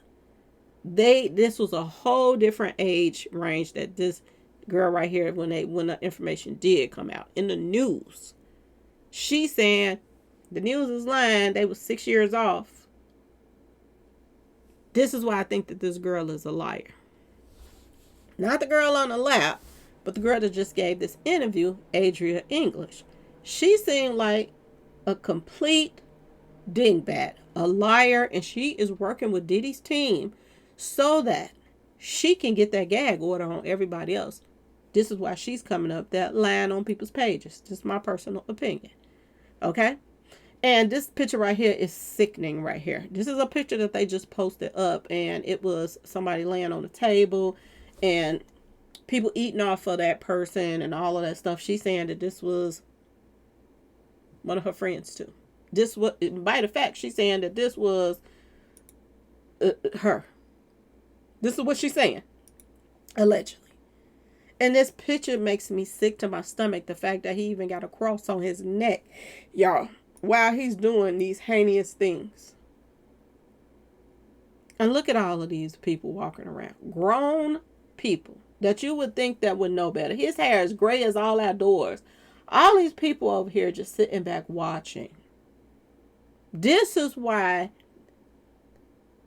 [SPEAKER 1] This was a whole different age range that this girl right here, when the information did come out in the news, she's saying the news is lying. They was 6 years off. This is why I think that this girl is a liar. Not the girl on the lap, but the girl that just gave this interview, Adria English. She seemed like a complete dingbat, a liar, and she is working with Diddy's team so that she can get that gag order on everybody else. This is why she's coming up that line on people's pages. Just my personal opinion. Okay? And this picture right here is sickening right here. This is a picture that they just posted up, and it was somebody laying on the table and people eating off of that person and all of that stuff. She's saying that this was one of her friends too. This was, by the fact, she's saying that this was her. This is what she's saying, allegedly. And this picture makes me sick to my stomach. The fact that he even got a cross on his neck, y'all, while he's doing these heinous things. And look at all of these people walking around. Grown people that you would think that would know better. His hair is gray as all outdoors. All these people over here just sitting back watching. This is why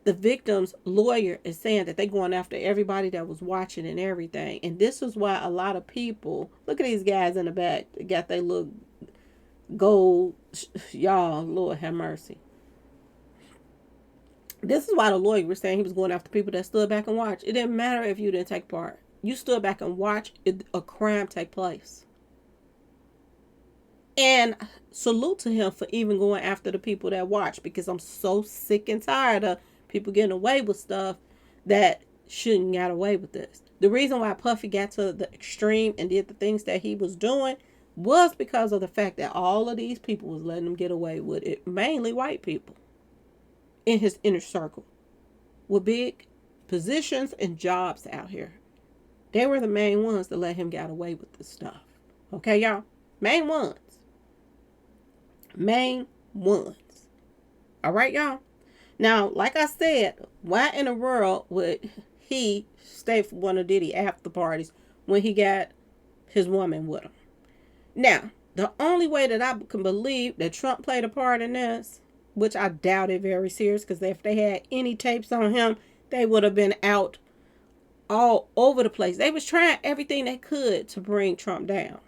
[SPEAKER 1] the victim's lawyer is saying that they're going after everybody that was watching and everything. And this is why a lot of people, look at these guys in the back, they got their little gold, y'all, Lord have mercy. This is why the lawyer was saying he was going after people that stood back and watched. It didn't matter if you didn't take part. You stood back and watched a crime take place. And salute to him for even going after the people that watch, because I'm so sick and tired of people getting away with stuff that shouldn't get away with this. The reason why Puffy got to the extreme and did the things that he was doing was because of the fact that all of these people was letting them get away with it. Mainly white people. in his inner circle with big positions and jobs out here. They were the main ones that let him get away with this stuff. Okay, y'all? Main ones. Main ones. All right, y'all? Now, like I said, why in the world would he stay for one of Diddy after parties when he got his woman with him? Now, the only way that I can believe that Trump played a part in this, which I doubt it very serious, because if they had any tapes on him, they would have been out all over the place. They was trying everything they could to bring Trump down.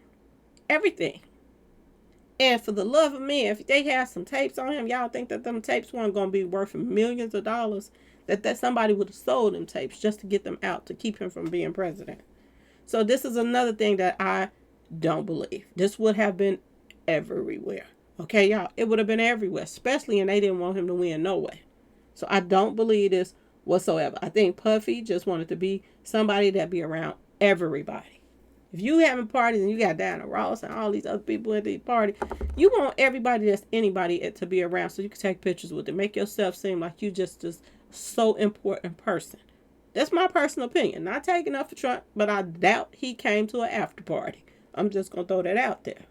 [SPEAKER 1] Everything. And for the love of me, if they had some tapes on him, y'all think that them tapes weren't going to be worth millions of dollars? That somebody would have sold them tapes just to get them out to keep him from being president. So this is another thing that I don't believe. This would have been everywhere. Okay, y'all? It would have been everywhere, especially, and they didn't want him to win no way. So I don't believe this whatsoever. I think Puffy just wanted to be somebody that be around everybody. If you having parties and you got Diana Ross and all these other people at the party, you want everybody that's anybody to be around so you can take pictures with them. Make yourself seem like you just this so important person. That's my personal opinion. Not taking up for Trump, but I doubt he came to an after party. I'm just going to throw that out there.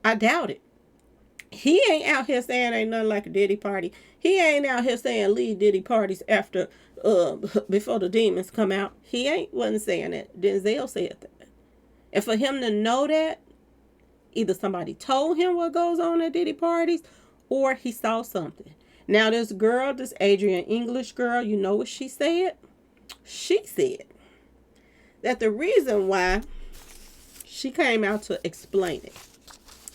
[SPEAKER 1] I doubt it. He ain't out here saying ain't nothing like a Diddy party. He ain't out here saying leave Diddy parties after, before the demons come out. He wasn't saying that. Denzel said that. And for him to know that, either somebody told him what goes on at Diddy parties, or he saw something. Now this girl, this Adria English girl, you know what she said? She said that the reason why she came out to explain it,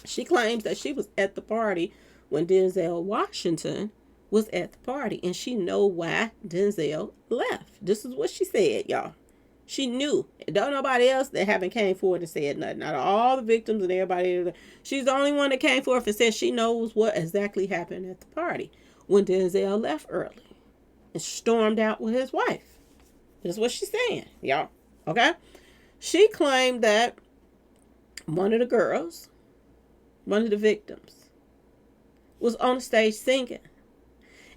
[SPEAKER 1] she claims that she was at the party when Denzel Washington was at the party, and she know why Denzel left. This is what she said, y'all. She knew. Don't nobody else that haven't came forward and said nothing. Out of all the victims and everybody, she's the only one that came forward and said she knows what exactly happened at the party when Denzel left early and stormed out with his wife. That's what she's saying, y'all. Okay? She claimed that one of the girls, one of the victims, was on the stage singing.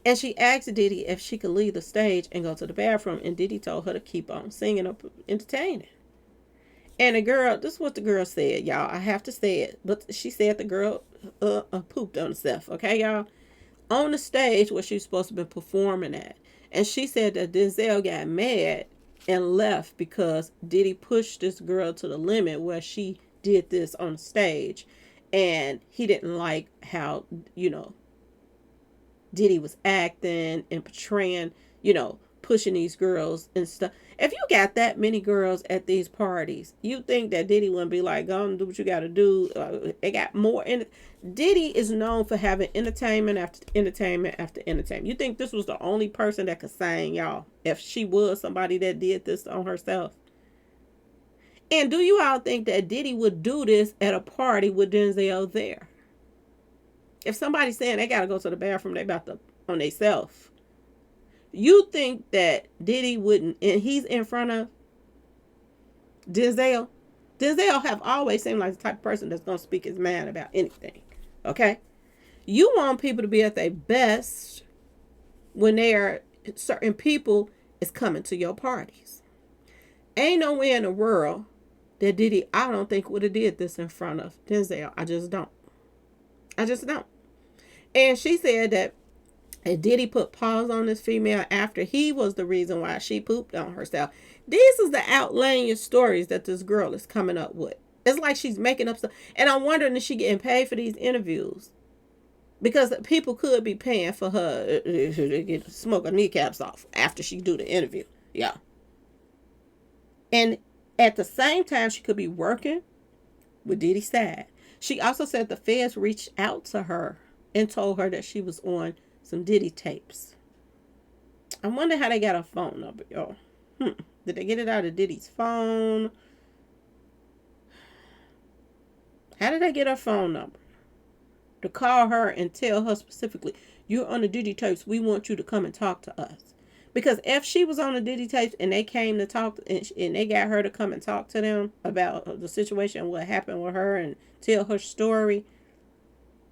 [SPEAKER 1] And she asked Diddy if she could leave the stage and go to the bathroom. And Diddy told her to keep on singing or entertaining. And the girl, this is what the girl said, y'all. I have to say it. But she said the girl pooped on herself. Okay, y'all? On the stage where she was supposed to be performing at. And she said that Denzel got mad and left because Diddy pushed this girl to the limit where she did this on the stage. And he didn't like how, Diddy was acting and portraying, pushing these girls and stuff. If you got that many girls at these parties, you think that Diddy wouldn't be like, go and do what you got to do. They got more. Diddy is known for having entertainment after entertainment after entertainment. You think this was the only person that could sing, y'all? If she was somebody that did this on herself. And do you all think that Diddy would do this at a party with Denzel there? If somebody's saying they got to go to the bathroom, they about to on themselves. You think that Diddy wouldn't, and he's in front of Denzel? Denzel have always seemed like the type of person that's going to speak his mind about anything. Okay? You want people to be at their best when certain people is coming to your parties. Ain't no way in the world that Diddy, I don't think, would have did this in front of Denzel. I just don't. And she said that Diddy put paws on this female after he was the reason why she pooped on herself. These is the outlandish stories that this girl is coming up with. It's like she's making up stuff. And I'm wondering if she getting paid for these interviews. Because people could be paying for her to get smoke her kneecaps off after she do the interview. Yeah. And at the same time, she could be working with Diddy's side. She also said the feds reached out to her and told her that she was on some Diddy tapes. I wonder how they got her phone number, y'all. Did they get it out of Diddy's phone? How did they get her phone number? To call her and tell her specifically, you're on the Diddy tapes, we want you to come and talk to us. Because if she was on the Diddy tapes and they came to talk, and they got her to come and talk to them about the situation, what happened with her, and tell her story,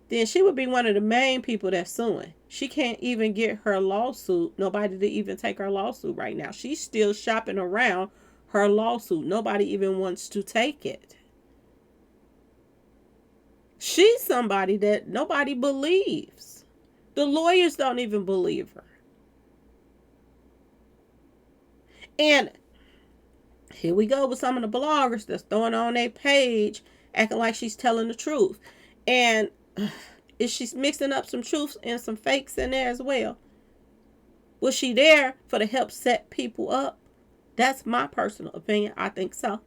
[SPEAKER 1] then she would be one of the main people that's suing. She can't even get her lawsuit. Nobody to even take her lawsuit right now. She's still shopping around her lawsuit. Nobody even wants to take it. She's somebody that nobody believes. The lawyers don't even believe her. And here we go with some of the bloggers that's throwing on their page, acting like she's telling the truth. And is she mixing up some truths and some fakes in there as well? Was she there for to help set people up? That's my personal opinion. I think so.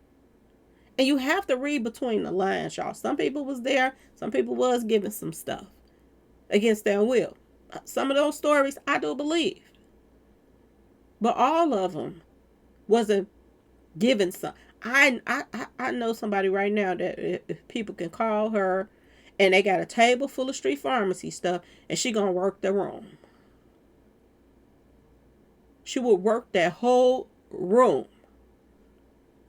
[SPEAKER 1] And you have to read between the lines, y'all. Some people was there. Some people was giving some stuff against their will. Some of those stories I do believe. But all of them wasn't given some. I know somebody right now that if people can call her and they got a table full of street pharmacy stuff and she gonna work the room. She would work that whole room.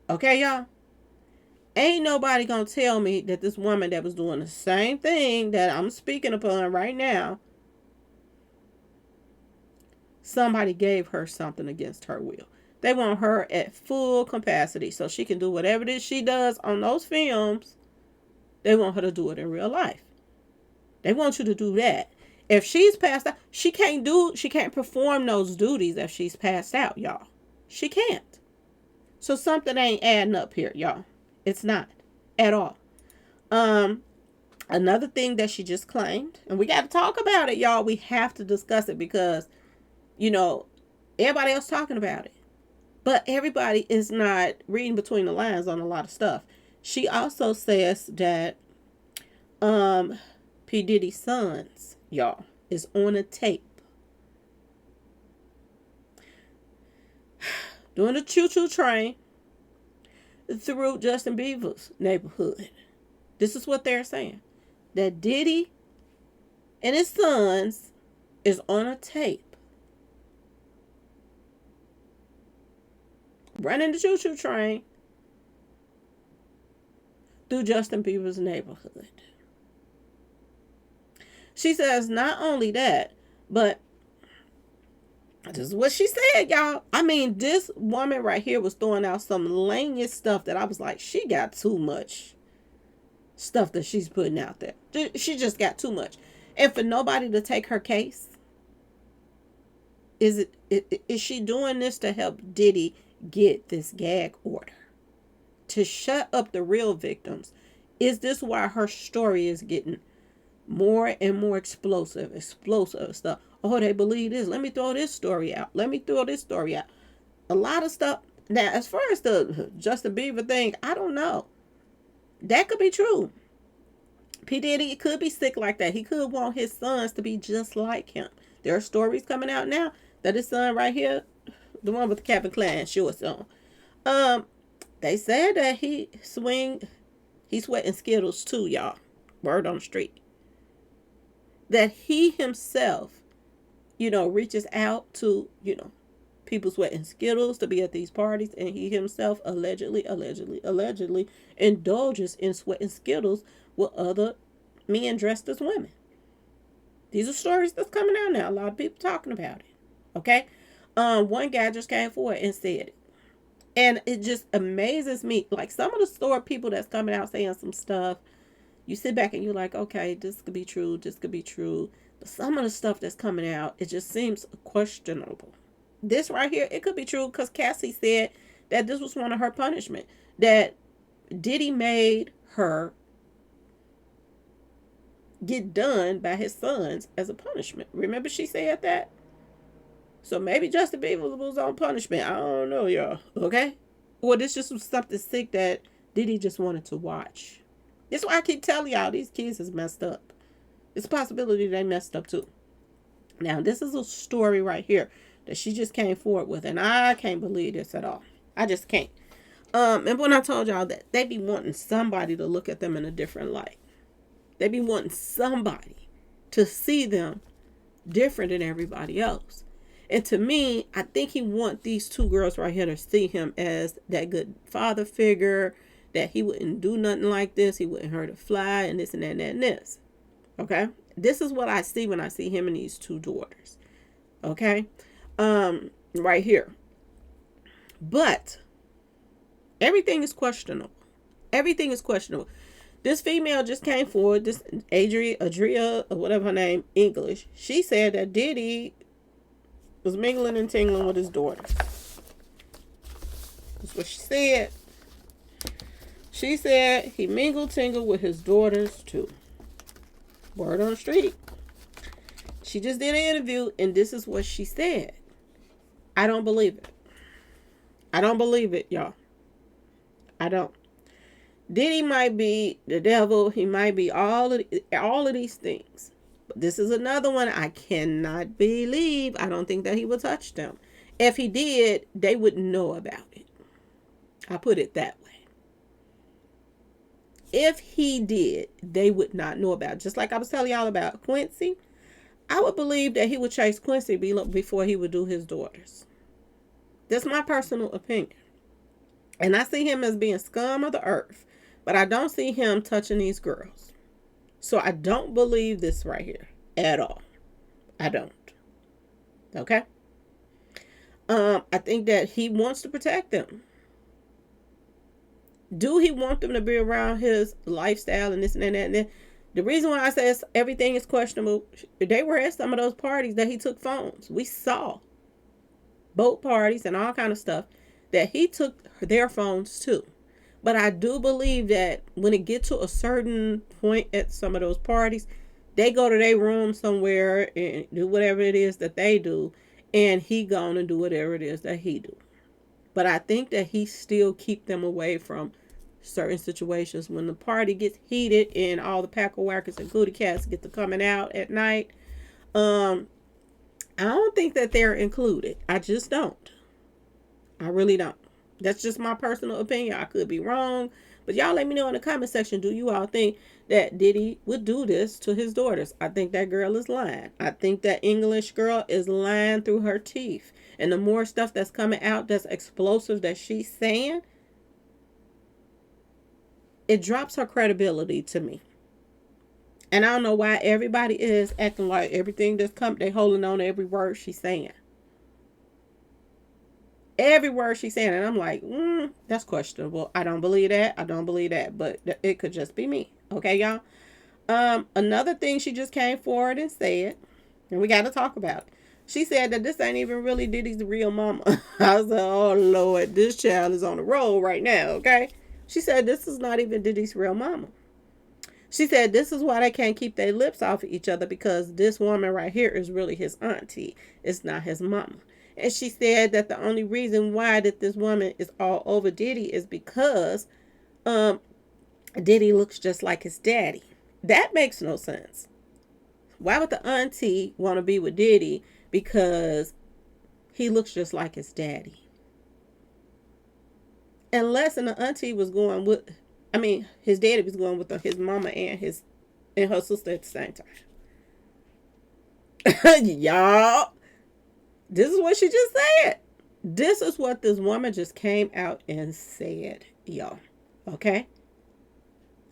[SPEAKER 1] Okay, y'all? Ain't nobody gonna tell me that this woman that was doing the same thing that I'm speaking upon right now, somebody gave her something against her will. They want her at full capacity so she can do whatever it is she does on those films. They want her to do it in real life. They want you to do that. If she's passed out, she can't perform those duties if she's passed out, y'all. She can't. So something ain't adding up here, y'all. It's not at all. Another thing that she just claimed, and we got to talk about it, y'all. We have to discuss it because, everybody else talking about it. But everybody is not reading between the lines on a lot of stuff. She also says that P. Diddy's sons, y'all, is on a tape doing a choo-choo train through Justin Bieber's neighborhood. This is what they're saying. That Diddy and his sons is on a tape running the choo-choo train through Justin Bieber's neighborhood. She says not only that, but this is what she said, y'all. I mean, this woman right here was throwing out some language stuff that I was like, she got too much stuff that she's putting out there. She just got too much. And for nobody to take her case, is she doing this to help Diddy get this gag order? To shut up the real victims? Is this why her story is getting more and more explosive stuff? Oh, they believe this. Let me throw this story out. A lot of stuff. Now, as far as the Justin Bieber thing, I don't know. That could be true. P. Diddy could be sick like that. He could want his sons to be just like him. There are stories coming out now that his son right here, the one with the Calvin Klein shorts on, they said that he's sweating Skittles too, y'all. Word on the street. That he himself, reaches out to, people sweating Skittles to be at these parties, and he himself allegedly indulges in sweating Skittles with other men dressed as women. These are stories that's coming out now. A lot of people talking about it. Okay? One guy just came forward and said it. And it just amazes me. Like some of the store people that's coming out saying some stuff, you sit back and you're like, okay, this could be true. But some of the stuff that's coming out, it just seems questionable. This right here, it could be true because Cassie said that this was one of her punishment. That Diddy made her get done by his sons as a punishment. Remember she said that? So maybe Justin Bieber was on punishment. I don't know, y'all. Okay? Or this just was something sick that Diddy just wanted to watch. That's why I keep telling y'all these kids is messed up. It's a possibility they messed up too. Now, this is a story right here that she just came forward with, and I can't believe this at all. I just can't. And when I told y'all that, they be wanting somebody to look at them in a different light. They be wanting somebody to see them different than everybody else. And to me, I think he want these two girls right here to see him as that good father figure, that he wouldn't do nothing like this. He wouldn't hurt a fly and this and that and that and this. Okay. This is what I see when I see him and these two daughters. Okay. Right here. But everything is questionable. Everything is questionable. This female just came forward, this Adria, or whatever her name, English. She said that Diddy was mingling and tingling with his daughter. That's what she said. She said he tingled with his daughters too. Word on the street. She just did an interview and this is what she said. I don't believe it. I don't believe it, y'all. I don't. Diddy might be the devil. He might be all of these things. But this is another one I cannot believe. I don't think that he would touch them. If he did, they wouldn't know about it. I put it that way. If he did, they would not know about it. Just like I was telling y'all about Quincy, I would believe that he would chase Quincy before he would do his daughters. That's my personal opinion. And I see him as being scum of the earth. But I don't see him touching these girls. So I don't believe this right here at all. I don't. Okay? I think that he wants to protect them. Do he want them to be around his lifestyle and this and that and that? The reason why I say everything is questionable, they were at some of those parties that he took phones. We saw boat parties and all kind of stuff that he took their phones too. But I do believe that when it gets to a certain point at some of those parties, they go to their room somewhere and do whatever it is that they do. And he gone and do whatever it is that he do. But I think that he still keep them away from certain situations. When the party gets heated and all the pack-a-whackers and booty cats get to coming out at night, I don't think that they're included. I just don't. I really don't. That's just my personal opinion. I could be wrong. But y'all let me know in the comment section. Do you all think that Diddy would do this to his daughters? I think that girl is lying. I think that English girl is lying through her teeth. And the more stuff that's coming out that's explosive that she's saying, it drops her credibility to me. And I don't know why everybody is acting like everything that's come, they holding on to every word she's saying. Every word she's saying, and I'm like, that's questionable. I don't believe that. I don't believe that. But it could just be me. Okay, y'all? Another thing she just came forward and said, and we got to talk about it. She said that this ain't even really Diddy's real mama. I was like, oh, Lord, this child is on the roll right now, okay? She said this is not even Diddy's real mama. She said this is why they can't keep their lips off of each other, because this woman right here is really his auntie. It's not his mama. And she said that the only reason why that this woman is all over Diddy is because Diddy looks just like his daddy. That makes no sense. Why would the auntie want to be with Diddy? Because he looks just like his daddy. Unless the auntie was going with, his daddy was going with his mama and her sister at the same time. Y'all. This is what she just said. This is what this woman just came out and said, y'all. Okay?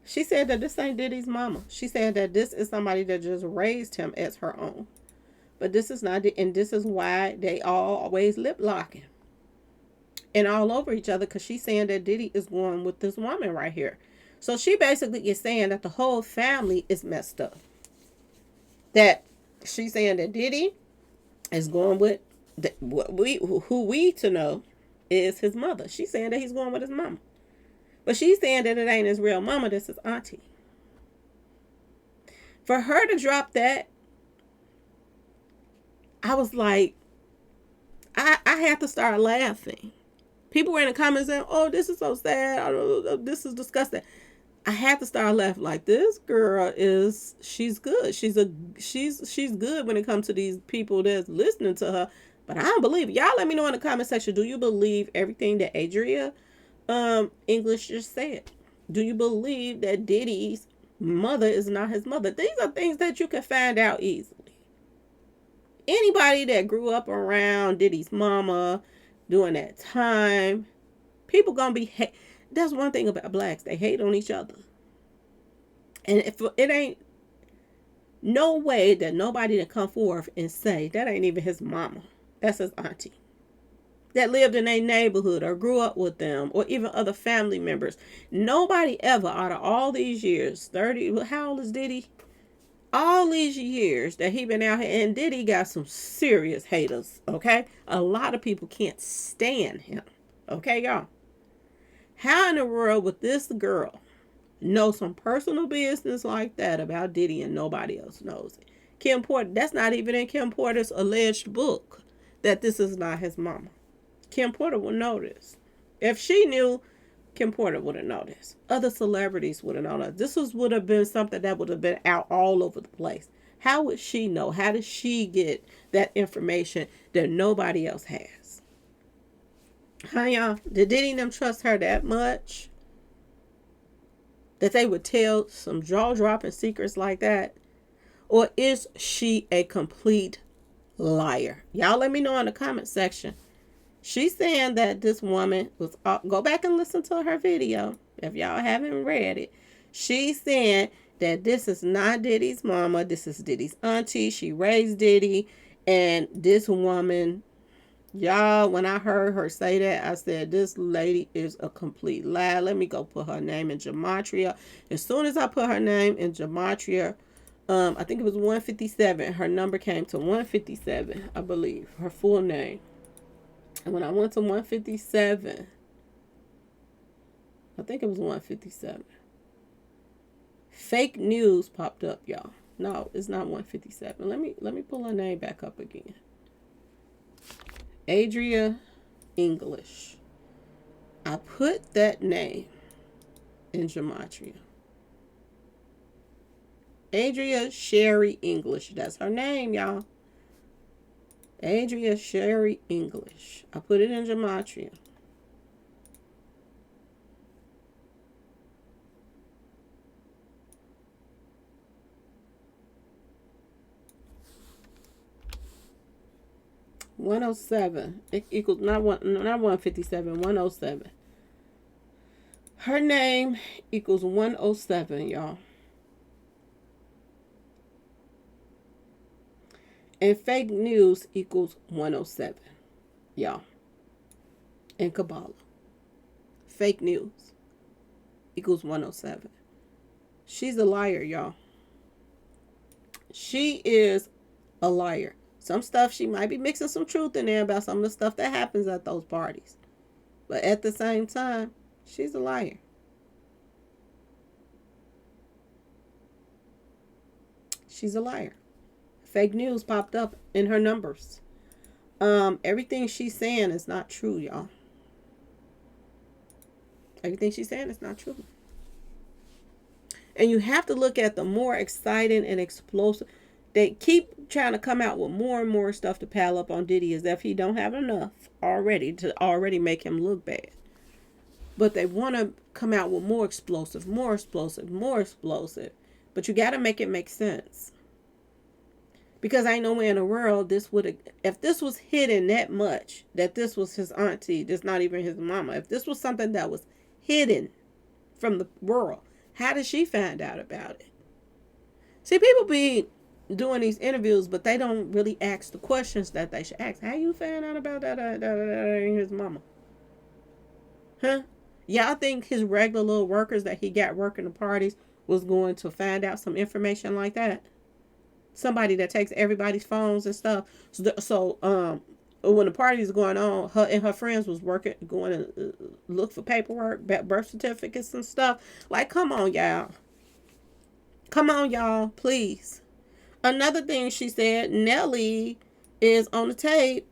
[SPEAKER 1] She said that this ain't Diddy's mama. She said that this is somebody that just raised him as her own. But this is not, and this is why they always lip locking and all over each other, because she's saying that Diddy is going with this woman right here. So she basically is saying that the whole family is messed up. That she's saying that Diddy is going with who we to know is his mother. She's saying that he's going with his mama. But she's saying that it ain't his real mama, this is auntie. For her to drop that, I was like, I had to start laughing. People were in the comments saying, oh, this is so sad. This is disgusting. I had to start laughing. Like, this girl she's good. She's good when it comes to these people that's listening to her. But I don't believe it. Y'all let me know in the comment section. Do you believe everything that Adria English just said? Do you believe that Diddy's mother is not his mother? These are things that you can find out easily. Anybody that grew up around Diddy's mama during that time, people gonna be that's one thing about blacks. They hate on each other. And if it ain't, No way that nobody to come forth and say that ain't even his mama. That's his auntie. That lived in a neighborhood or grew up with them or even other family members. Nobody ever out of all these years, 30, how old is Diddy? All these years that he been out here, and Diddy got some serious haters, okay? A lot of people can't stand him, okay, y'all? How in the world would this girl know some personal business like that about Diddy and nobody else knows it? Kim Porter, that's not even in Kim Porter's alleged book that this is not his mama. Kim Porter would know this. If she knew, Kim Porter would have noticed. Other celebrities would have known. Would have been something that would have been out all over the place. How would she know? How did she get that information that nobody else has? Huh, y'all? Did any of them trust her that much? That they would tell some jaw-dropping secrets like that? Or is she a complete liar? Y'all let me know in the comment section. She's saying that this woman was, go back and listen to her video if y'all haven't read it. She's saying that this is not Diddy's mama. This is Diddy's auntie. She raised Diddy. And this woman, y'all, when I heard her say that, I said, this lady is a complete lie. Let me go put her name in gematria. As soon as I put her name in gematria, I think it was 157. Her number came to 157, I believe. Her full name. And when I went to 157, I think it was 157. Fake news popped up, y'all. No, it's not 157. Let me pull her name back up again. Adria English. I put that name in gematria. Adria Sherry English. That's her name, y'all. Adria Sherry English. I put it in gematria. $107. It equals not 157. 107. Her name equals 107, y'all. And fake news equals 107, y'all. In Kabbalah. Fake news equals 107. She's a liar, y'all. She is a liar. Some stuff she might be mixing some truth in there about some of the stuff that happens at those parties. But at the same time, she's a liar. She's a liar. Fake news popped up in her numbers. Everything she's saying is not true, y'all. Everything she's saying is not true. And you have to look at the more exciting and explosive. They keep trying to come out with more and more stuff to pile up on Diddy as if he don't have enough already to already make him look bad. But they want to come out with more explosive, more explosive, more explosive. But you got to make it make sense. Because I know in the world this would have, if this was hidden that much, that this was his auntie, this not even his mama, if this was something that was hidden from the world, how did she find out about it? See, people be doing these interviews, but they don't really ask the questions that they should ask. How you find out about that ain't his mama? Huh? Y'all think his regular little workers that he got working the parties was going to find out some information like that? Somebody that takes everybody's phones and stuff. So when the party is going on, her and her friends was going to look for paperwork, birth certificates and stuff. Like, come on, y'all. Come on, y'all, please. Another thing she said, Nelly is on the tape,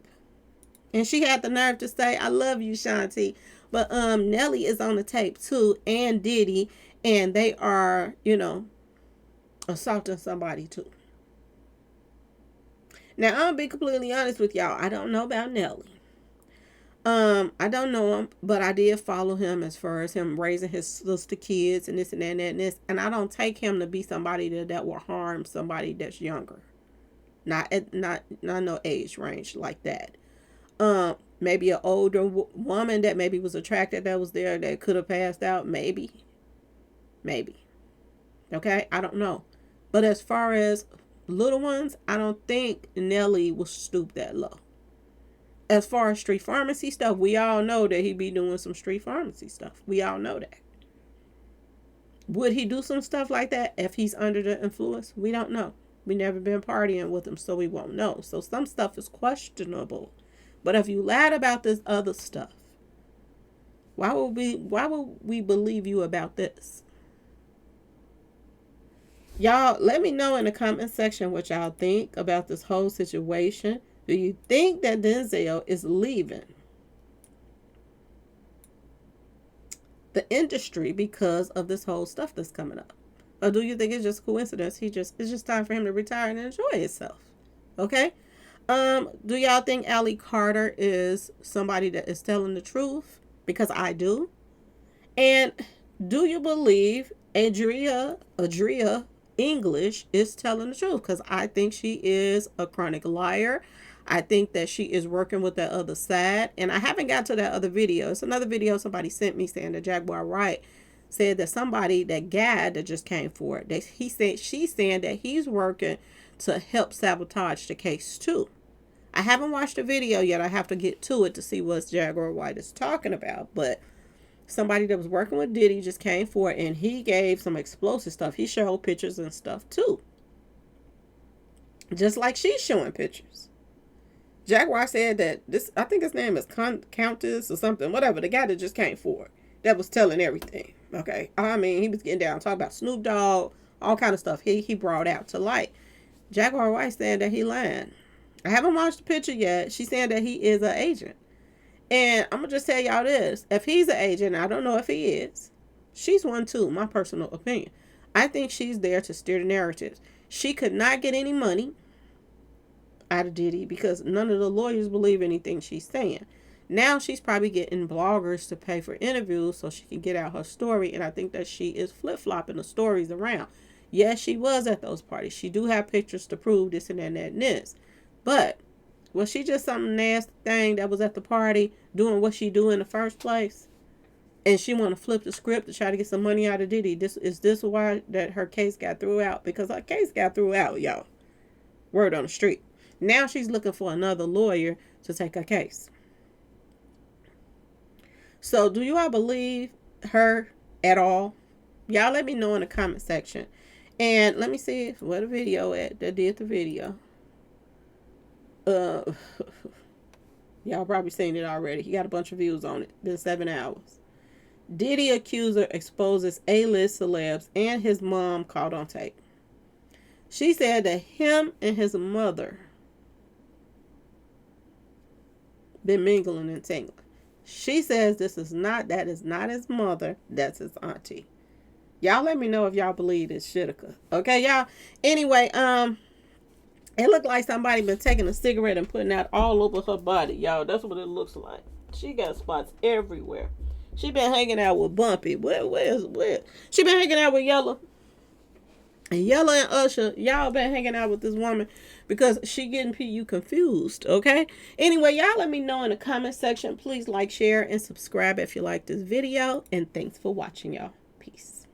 [SPEAKER 1] and she had the nerve to say, "I love you, Shanti." But Nelly is on the tape too, and Diddy, and they are, assaulting somebody too. Now, I'm going to be completely honest with y'all. I don't know about Nelly. I don't know him, but I did follow him as far as him raising his sister kids and this and that and that and this. And I don't take him to be somebody that will harm somebody that's younger. Not no age range like that. Maybe an older woman that maybe was attracted that was there that could have passed out. Maybe. Okay? I don't know. But as far as little ones, I don't think Nelly will stoop that low. As far as street pharmacy stuff, we all know that he be doing some street pharmacy stuff. We all know that. Would he do some stuff like that if he's under the influence? We don't know. We never been partying with him, so we won't know. So some stuff is questionable. But if you lied about this other stuff, why would we believe you about this? Y'all, let me know in the comment section what y'all think about this whole situation. Do you think that Denzel is leaving the industry because of this whole stuff that's coming up? Or do you think it's just coincidence? It's just time for him to retire and enjoy himself. Okay? Do y'all think Allie Carter is somebody that is telling the truth? Because I do. And do you believe Adria English is telling the truth? Because I think she is a chronic liar. I think that she is working with that other side. And I haven't got to that other video. It's another video somebody sent me saying that Jaguar Wright said that somebody, that guy that just came forward, that she's saying that he's working to help sabotage the case too. I haven't watched the video yet. I have to get to it to see what Jaguar Wright is talking about. But somebody that was working with Diddy just came forward and he gave some explosive stuff. He showed pictures and stuff too. Just like she's showing pictures. Jaguar said that this, I think his name is Countess or something, whatever, the guy that just came forward, that was telling everything. Okay. I mean, he was getting down, talking about Snoop Dogg, all kind of stuff he brought out to light. Jaguar Wright said that he lied. I haven't watched the picture yet. She's saying that he is an agent. And I'm going to just tell y'all this. If he's an agent, I don't know if he is. She's one too, my personal opinion. I think she's there to steer the narratives. She could not get any money out of Diddy because none of the lawyers believe anything she's saying. Now she's probably getting bloggers to pay for interviews so she can get out her story. And I think that she is flip-flopping the stories around. Yes, she was at those parties. She do have pictures to prove this and that and that and this. But was she just some nasty thing that was at the party doing what she do in the first place? And she want to flip the script to try to get some money out of Diddy. Is this why that her case got threw out? Because her case got threw out, y'all. Word on the street. Now she's looking for another lawyer to take her case. So do you all believe her at all? Y'all let me know in the comment section. And let me see where the video at that did the video. Y'all probably seen it already. He got a bunch of views on it. Been 7 hours. Diddy accuser exposes A-list celebs and his mom caught on tape. She said that him and his mother been mingling and tingling. She says that is not his mother, that's his auntie. Y'all let me know if y'all believe this shitika. Okay, y'all. Anyway, it looked like somebody been taking a cigarette and putting out all over her body, y'all. That's what it looks like. She got spots everywhere. She been hanging out with Bumpy. Where? She been hanging out with Yellow. And Yellow and Usher, y'all been hanging out with this woman because she getting you confused, okay? Anyway, y'all let me know in the comment section. Please like, share, and subscribe if you like this video. And thanks for watching, y'all. Peace.